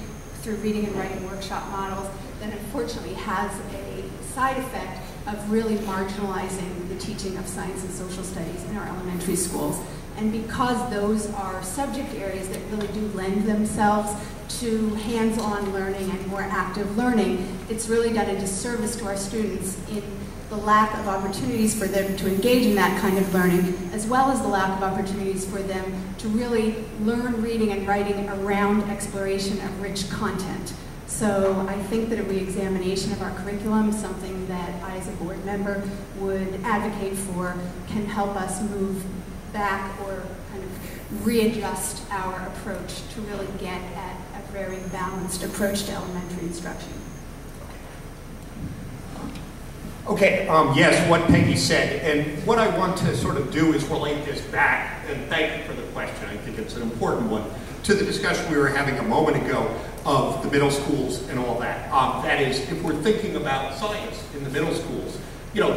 through reading and writing workshop models that unfortunately has a side effect of really marginalizing the teaching of science and social studies in our elementary schools. And because those are subject areas that really do lend themselves to hands-on learning and more active learning, it's really done a disservice to our students in the lack of opportunities for them to engage in that kind of learning, as well as the lack of opportunities for them to really learn reading and writing around exploration of rich content. So I think that a re-examination of our curriculum, something that I as a board member would advocate for, can help us move back or kind of readjust our approach to really get at a very balanced approach to elementary instruction. Okay, yes, what Peggy said, and what I want to sort of do is relate this back, and thank you for the question, I think it's an important one, to the discussion we were having a moment ago of the middle schools and all that. That is, if we're thinking about science in the middle schools, you know,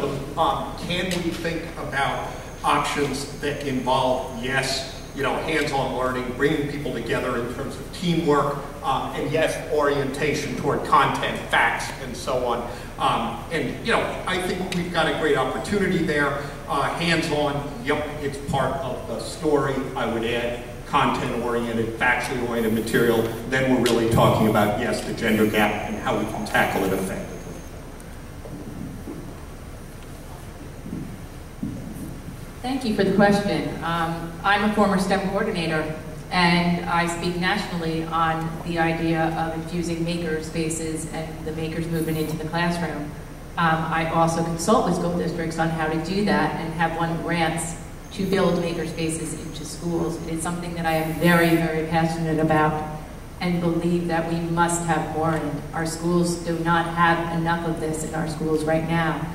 can we think about options that involve, yes, you know, hands-on learning, bringing people together in terms of teamwork, and yes, orientation toward content, facts, and so on. And, you know, I think we've got a great opportunity there. Hands-on, yep, it's part of the story. I would add content-oriented, factually oriented material. Then we're really talking about, yes, the gender gap and how we can tackle it effectively. Thank you for the question. I'm a former STEM coordinator, and I speak nationally on the idea of infusing maker spaces and the makers movement into the classroom. I also consult with school districts on how to do that and have won grants to build maker spaces into schools. It's something that I am very, very passionate about and believe that we must have more in. Our schools do not have enough of this in our schools right now.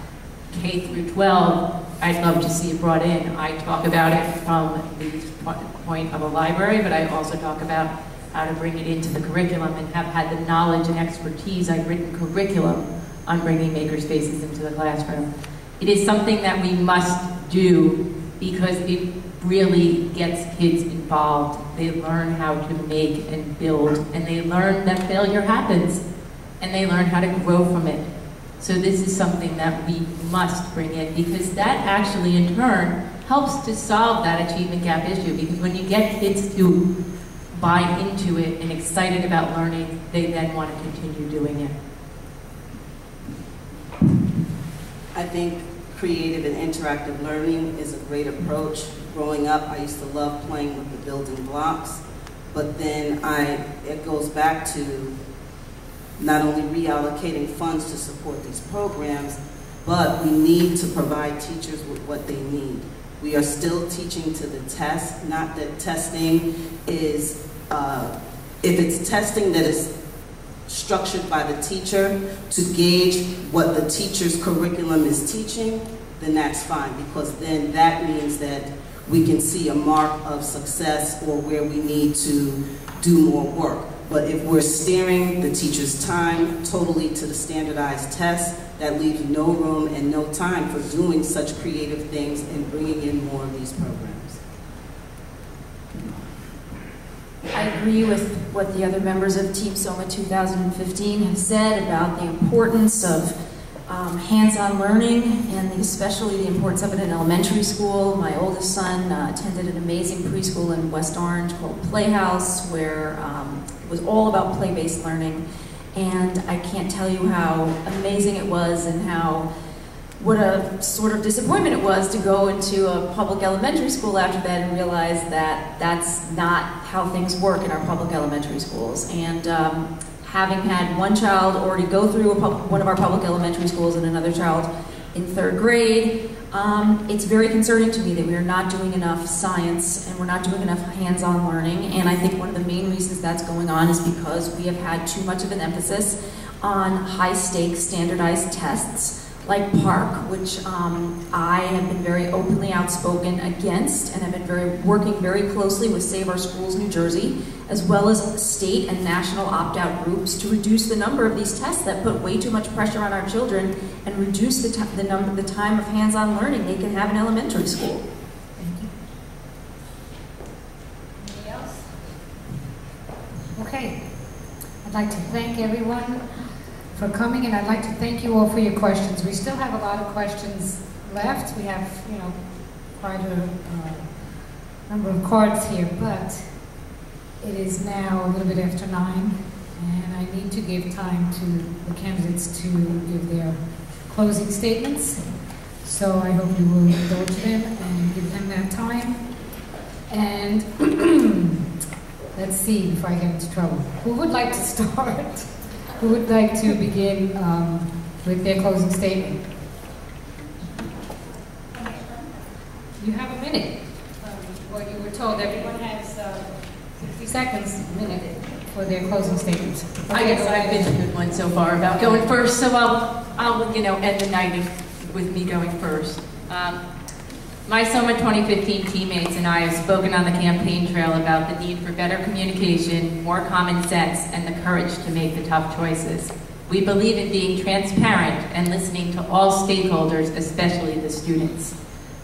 K through 12, I'd love to see it brought in. I talk about it from the point of a library, but I also talk about how to bring it into the curriculum and have had the knowledge and expertise. I've written curriculum on bringing maker spaces into the classroom. It is something that we must do because it really gets kids involved. They learn how to make and build, and they learn that failure happens, and they learn how to grow from it. So this is something that we must bring in, because that actually in turn helps to solve that achievement gap issue, because when you get kids to buy into it and excited about learning, they then want to continue doing it. I think creative and interactive learning is a great approach. Growing up, I used to love playing with the building blocks, but then it goes back to not only reallocating funds to support these programs, but we need to provide teachers with what they need. We are still teaching to the test, not that testing is, if it's testing that is structured by the teacher to gauge what the teacher's curriculum is teaching, then that's fine, because then that means that we can see a mark of success or where we need to do more work. But if we're steering the teacher's time totally to the standardized tests, that leaves no room and no time for doing such creative things and bringing in more of these programs. I agree with what the other members of Team Soma 2015 have said about the importance of hands-on learning, and especially the importance of it in elementary school. My oldest son attended an amazing preschool in West Orange called Playhouse, where it was all about play-based learning. And I can't tell you how amazing it was, and what a sort of disappointment it was to go into a public elementary school after that and realize that that's not how things work in our public elementary schools. And having had one child already go through one of our public elementary schools and another child in 3rd grade, it's very concerning to me that we are not doing enough science and we're not doing enough hands-on learning. And I think one of the main reasons that's going on is because we have had too much of an emphasis on high-stakes standardized tests like PARCC, which I have been very openly outspoken against, and have been working very closely with Save Our Schools New Jersey, as well as state and national opt-out groups, to reduce the number of these tests that put way too much pressure on our children and reduce the time of hands-on learning they can have in elementary school. like to thank everyone for coming, and I'd like to thank you all for your questions. We still have a lot of questions left. We have, quite a number of cards here, but it is now a little bit after 9, and I need to give time to the candidates to give their closing statements. So I hope you will indulge them and give them that time. And let's see if I get into trouble. Who would like to start? Who would like to begin with their closing statement? You have a minute. What you were told, everyone has 60 seconds, a minute, for their closing statements. Okay, I guess I've been a good one so far about going first, so I'll end the night with me going first. My SOMA 2015 teammates and I have spoken on the campaign trail about the need for better communication, more common sense, and the courage to make the tough choices. We believe in being transparent and listening to all stakeholders, especially the students.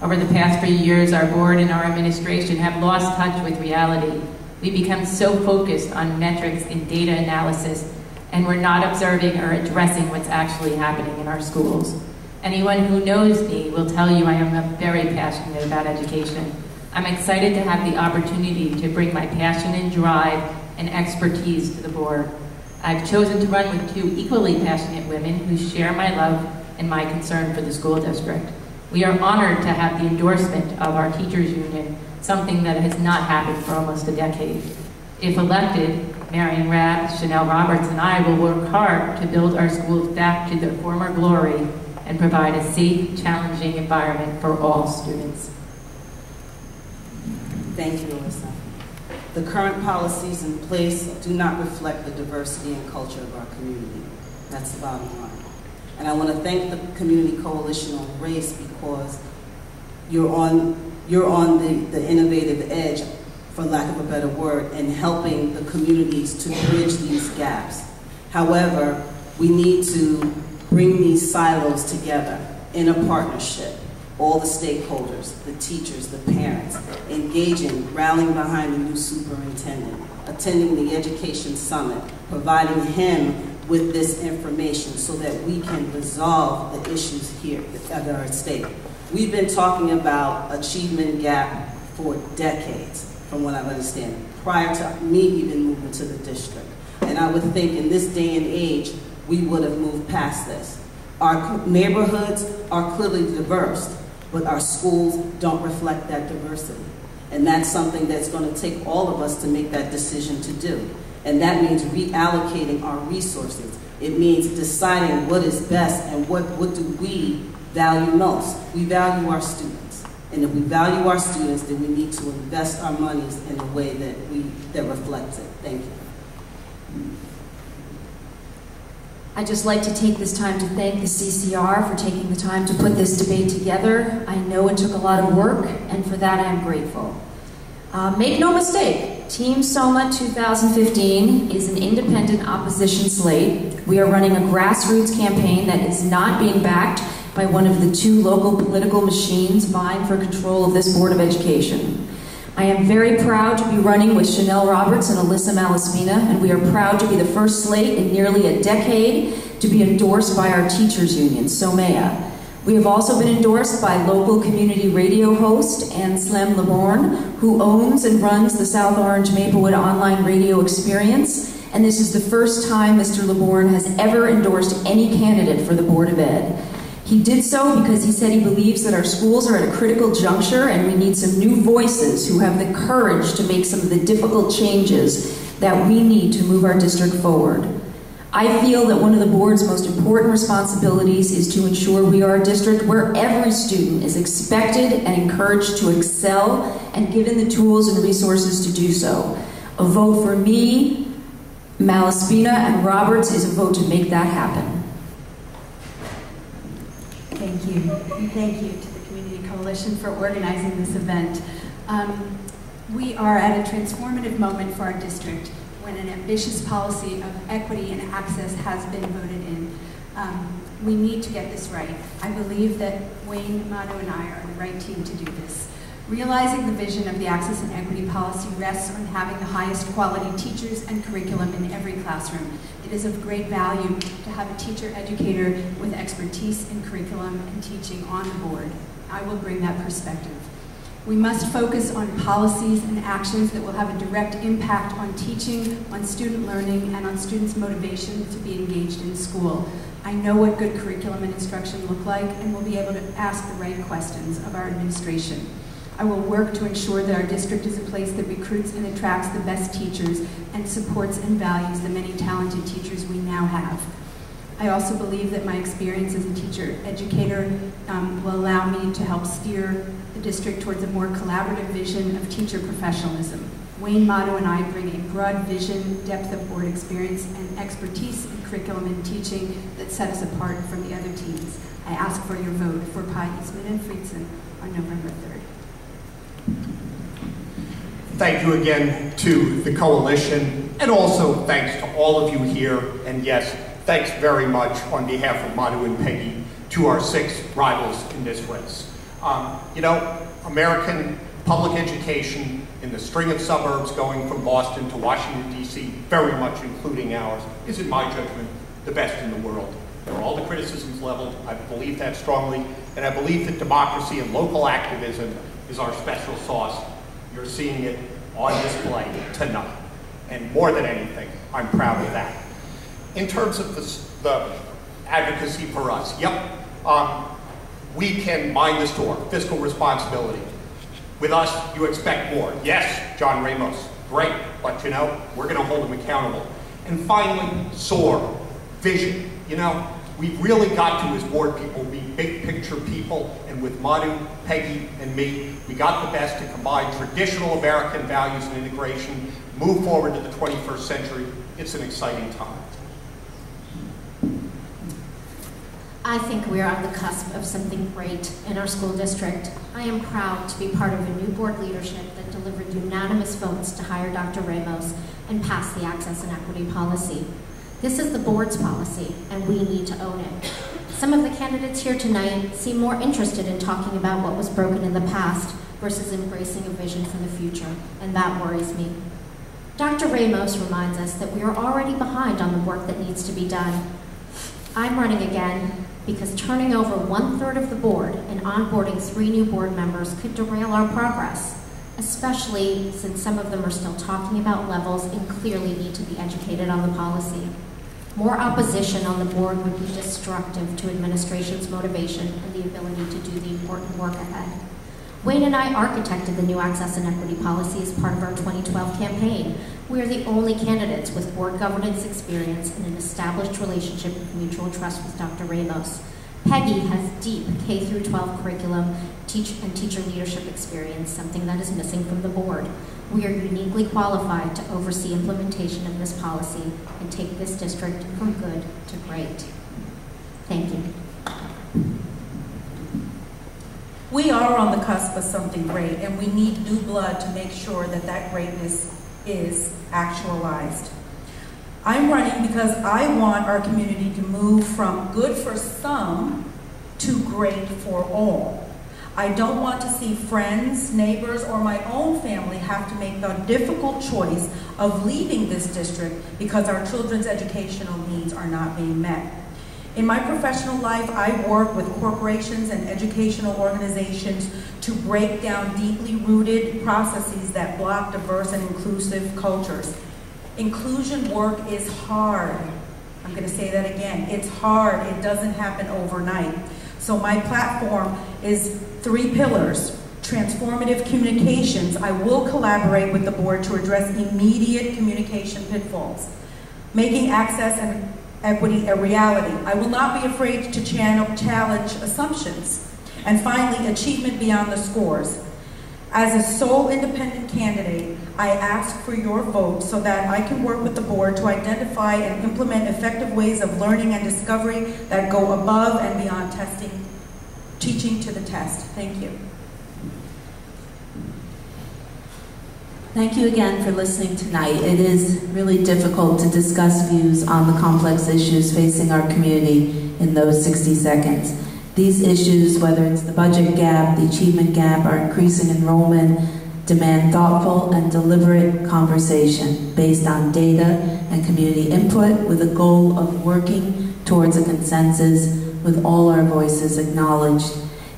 Over the past few years, our board and our administration have lost touch with reality. We become so focused on metrics and data analysis, and we're not observing or addressing what's actually happening in our schools. Anyone who knows me will tell you I am very passionate about education. I'm excited to have the opportunity to bring my passion and drive and expertise to the board. I've chosen to run with 2 equally passionate women who share my love and my concern for the school district. We are honored to have the endorsement of our teachers union, something that has not happened for almost a decade. If elected, Marion Rabb, Chanel Roberts, and I will work hard to build our schools back to their former glory and provide a safe, challenging environment for all students. Thank you, Alyssa. The current policies in place do not reflect the diversity and culture of our community. That's the bottom line. And I want to thank the Community Coalition on Race because you're on the innovative edge, for lack of a better word, in helping the communities to bridge these gaps. However, we need to bring these silos together in a partnership. All the stakeholders, the teachers, the parents, engaging, rallying behind the new superintendent, attending the Education Summit, providing him with this information so that we can resolve the issues here that are at stake. We've been talking about achievement gap for decades, from what I understand, prior to me even moving to the district. And I would think in this day and age, we would have moved past this. Our neighborhoods are clearly diverse, but our schools don't reflect that diversity. And that's something that's going to take all of us to make that decision to do. And that means reallocating our resources. It means deciding what is best and what do we value most. We value our students. And if we value our students, then we need to invest our monies in a way that reflects it. Thank you. I'd just like to take this time to thank the CCR for taking the time to put this debate together. I know it took a lot of work, and for that I am grateful. Make no mistake, Team SOMA 2015 is an independent opposition slate. We are running a grassroots campaign that is not being backed by one of the 2 local political machines vying for control of this Board of Education. I am very proud to be running with Chanel Roberts and Alyssa Malaspina, and we are proud to be the first slate in nearly a decade to be endorsed by our teachers union, SOMEA. We have also been endorsed by local community radio host Anselm Leborn, who owns and runs the South Orange Maplewood online radio experience, and this is the first time Mr. Leborn has ever endorsed any candidate for the Board of Ed. He did so because he said he believes that our schools are at a critical juncture and we need some new voices who have the courage to make some of the difficult changes that we need to move our district forward. I feel that one of the board's most important responsibilities is to ensure we are a district where every student is expected and encouraged to excel and given the tools and resources to do so. A vote for me, Malaspina, and Roberts is a vote to make that happen. Thank you. And thank you to the Community Coalition for organizing this event. We are at a transformative moment for our district when an ambitious policy of equity and access has been voted in. We need to get this right. I believe that Wayne, Manu, and I are the right team to do this. Realizing the vision of the Access and Equity Policy rests on having the highest quality teachers and curriculum in every classroom. It is of great value to have a teacher-educator with expertise in curriculum and teaching on the board. I will bring that perspective. We must focus on policies and actions that will have a direct impact on teaching, on student learning, and on students' motivation to be engaged in school. I know what good curriculum and instruction look like and will be able to ask the right questions of our administration. I will work to ensure that our district is a place that recruits and attracts the best teachers and supports and values the many talented teachers we now have. I also believe that my experience as a teacher educator will allow me to help steer the district towards a more collaborative vision of teacher professionalism. Wayne Motto and I bring a broad vision, depth of board experience, and expertise in curriculum and teaching that set us apart from the other teams. I ask for your vote for Pye, Eastman, and Friedson on November 3rd. Thank you again to the coalition, and also thanks to all of you here, and yes, thanks very much on behalf of Manu and Peggy to our 6 rivals in this race. You know, American public education in the string of suburbs going from Boston to Washington, D.C., very much including ours, is, in my judgment, the best in the world. For all the criticisms leveled, I believe that strongly, and I believe that democracy and local activism is our special sauce. You're seeing it on display tonight. And more than anything, I'm proud of that. In terms of the advocacy for us, we can mind the store, fiscal responsibility. With us, you expect more. Yes, John Ramos, great, but you know, we're gonna hold him accountable. And finally, SOAR, vision. You know, we've really got to, as board people, be big picture people, and with Manu, Peggy, and me, we got the best to combine traditional American values and integration, move forward to the 21st century. It's an exciting time. I think we are on the cusp of something great in our school district. I am proud to be part of a new board leadership that delivered unanimous votes to hire Dr. Ramos and pass the Access and Equity Policy. This is the board's policy, and we need to own it. Some of the candidates here tonight seem more interested in talking about what was broken in the past versus embracing a vision for the future, and that worries me. Dr. Ramos reminds us that we are already behind on the work that needs to be done. I'm running again because turning over 1/3 of the board and onboarding 3 new board members could derail our progress, especially since some of them are still talking about levels and clearly need to be educated on the policy. More opposition on the board would be destructive to administration's motivation and the ability to do the important work ahead. Wayne and I architected the new Access and Equity Policy as part of our 2012 campaign. We are the only candidates with board governance experience and an established relationship of mutual trust with Dr. Ramos. Peggy has deep K-12 curriculum and teacher leadership experience, something that is missing from the board. We are uniquely qualified to oversee implementation of this policy and take this district from good to great. Thank you. We are on the cusp of something great, and we need new blood to make sure that that greatness is actualized. I'm running because I want our community to move from good for some to great for all. I don't want to see friends, neighbors, or my own family have to make the difficult choice of leaving this district because our children's educational needs are not being met. In my professional life, I work with corporations and educational organizations to break down deeply rooted processes that block diverse and inclusive cultures. Inclusion work is hard. I'm going to say that again. It's hard. It doesn't happen overnight. So my platform is 3 pillars. Transformative communications. I will collaborate with the board to address immediate communication pitfalls. Making access and equity a reality. I will not be afraid to challenge assumptions. And finally, achievement beyond the scores. As a sole independent candidate, I ask for your vote so that I can work with the board to identify and implement effective ways of learning and discovery that go above and beyond teaching to the test. Thank you. Thank you again for listening tonight. It is really difficult to discuss views on the complex issues facing our community in those 60 seconds. These issues, whether it's the budget gap, the achievement gap, or increasing enrollment, demand thoughtful and deliberate conversation based on data and community input with a goal of working towards a consensus with all our voices acknowledged.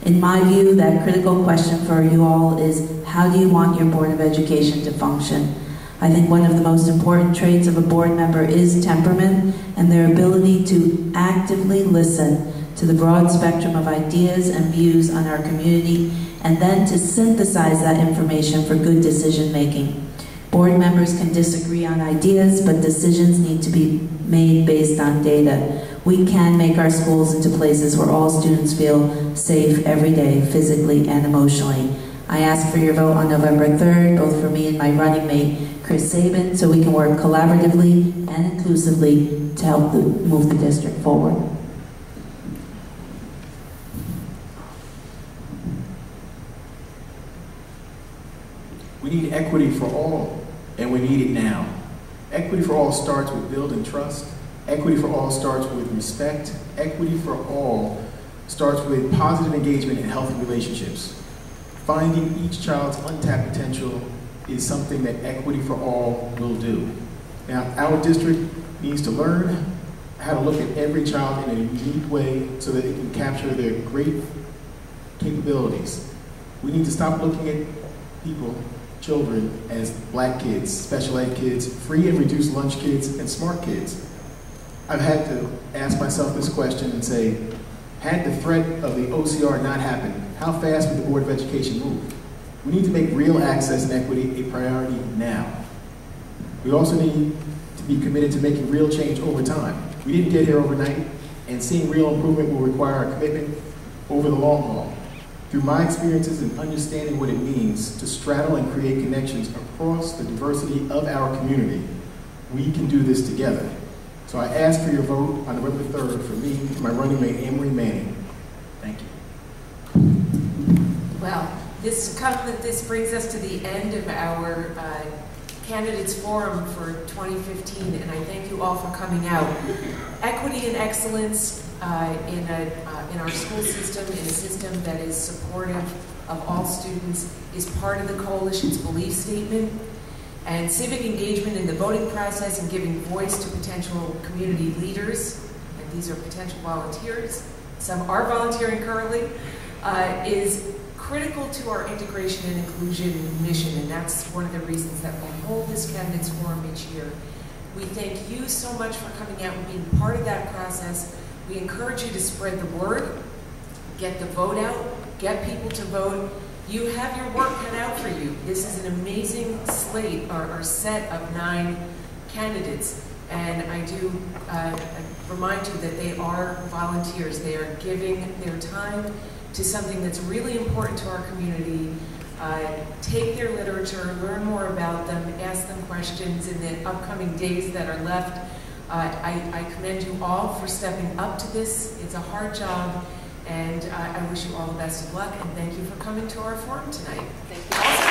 In my view, that critical question for you all is, how do you want your Board of Education to function? I think one of the most important traits of a board member is temperament and their ability to actively listen to the broad spectrum of ideas and views on our community, and then to synthesize that information for good decision making. Board members can disagree on ideas, but decisions need to be made based on data. We can make our schools into places where all students feel safe every day, physically and emotionally. I ask for your vote on November 3rd, both for me and my running mate, Chris Sabin, so we can work collaboratively and inclusively to help move the district forward. We need equity for all, and we need it now. Equity for all starts with building trust. Equity for all starts with respect. Equity for all starts with positive engagement and healthy relationships. Finding each child's untapped potential is something that Equity for All will do. Now, our district needs to learn how to look at every child in a unique way so that it can capture their great capabilities. We need to stop looking at people, children, as black kids, special ed kids, free and reduced lunch kids, and smart kids. I've had to ask myself this question and say, had the threat of the OCR not happened, how fast would the Board of Education move? We need to make real access and equity a priority now. We also need to be committed to making real change over time. We didn't get here overnight, and seeing real improvement will require a commitment over the long haul. Through my experiences and understanding what it means to straddle and create connections across the diversity of our community, we can do this together. So I ask for your vote on November 3rd for me and my running mate, Amory Manning. Thank you. Well, this brings us to the end of our candidates forum for 2015, and I thank you all for coming out. Equity and excellence in our school system, in a system that is supportive of all students, is part of the coalition's belief statement. And civic engagement in the voting process and giving voice to potential community leaders, and these are potential volunteers, some are volunteering currently, is critical to our integration and inclusion mission, and that's one of the reasons that we hold this candidates forum each year. We thank you so much for coming out and being part of that process. We encourage you to spread the word, get the vote out, get people to vote. You have your work cut out for you. This is an amazing slate, or set of 9 candidates. And I do remind you that they are volunteers. They are giving their time to something that's really important to our community. Take their literature, learn more about them, ask them questions in the upcoming days that are left. I commend you all for stepping up to this. It's a hard job. And I wish you all the best of luck, and thank you for coming to our forum tonight. Thank you.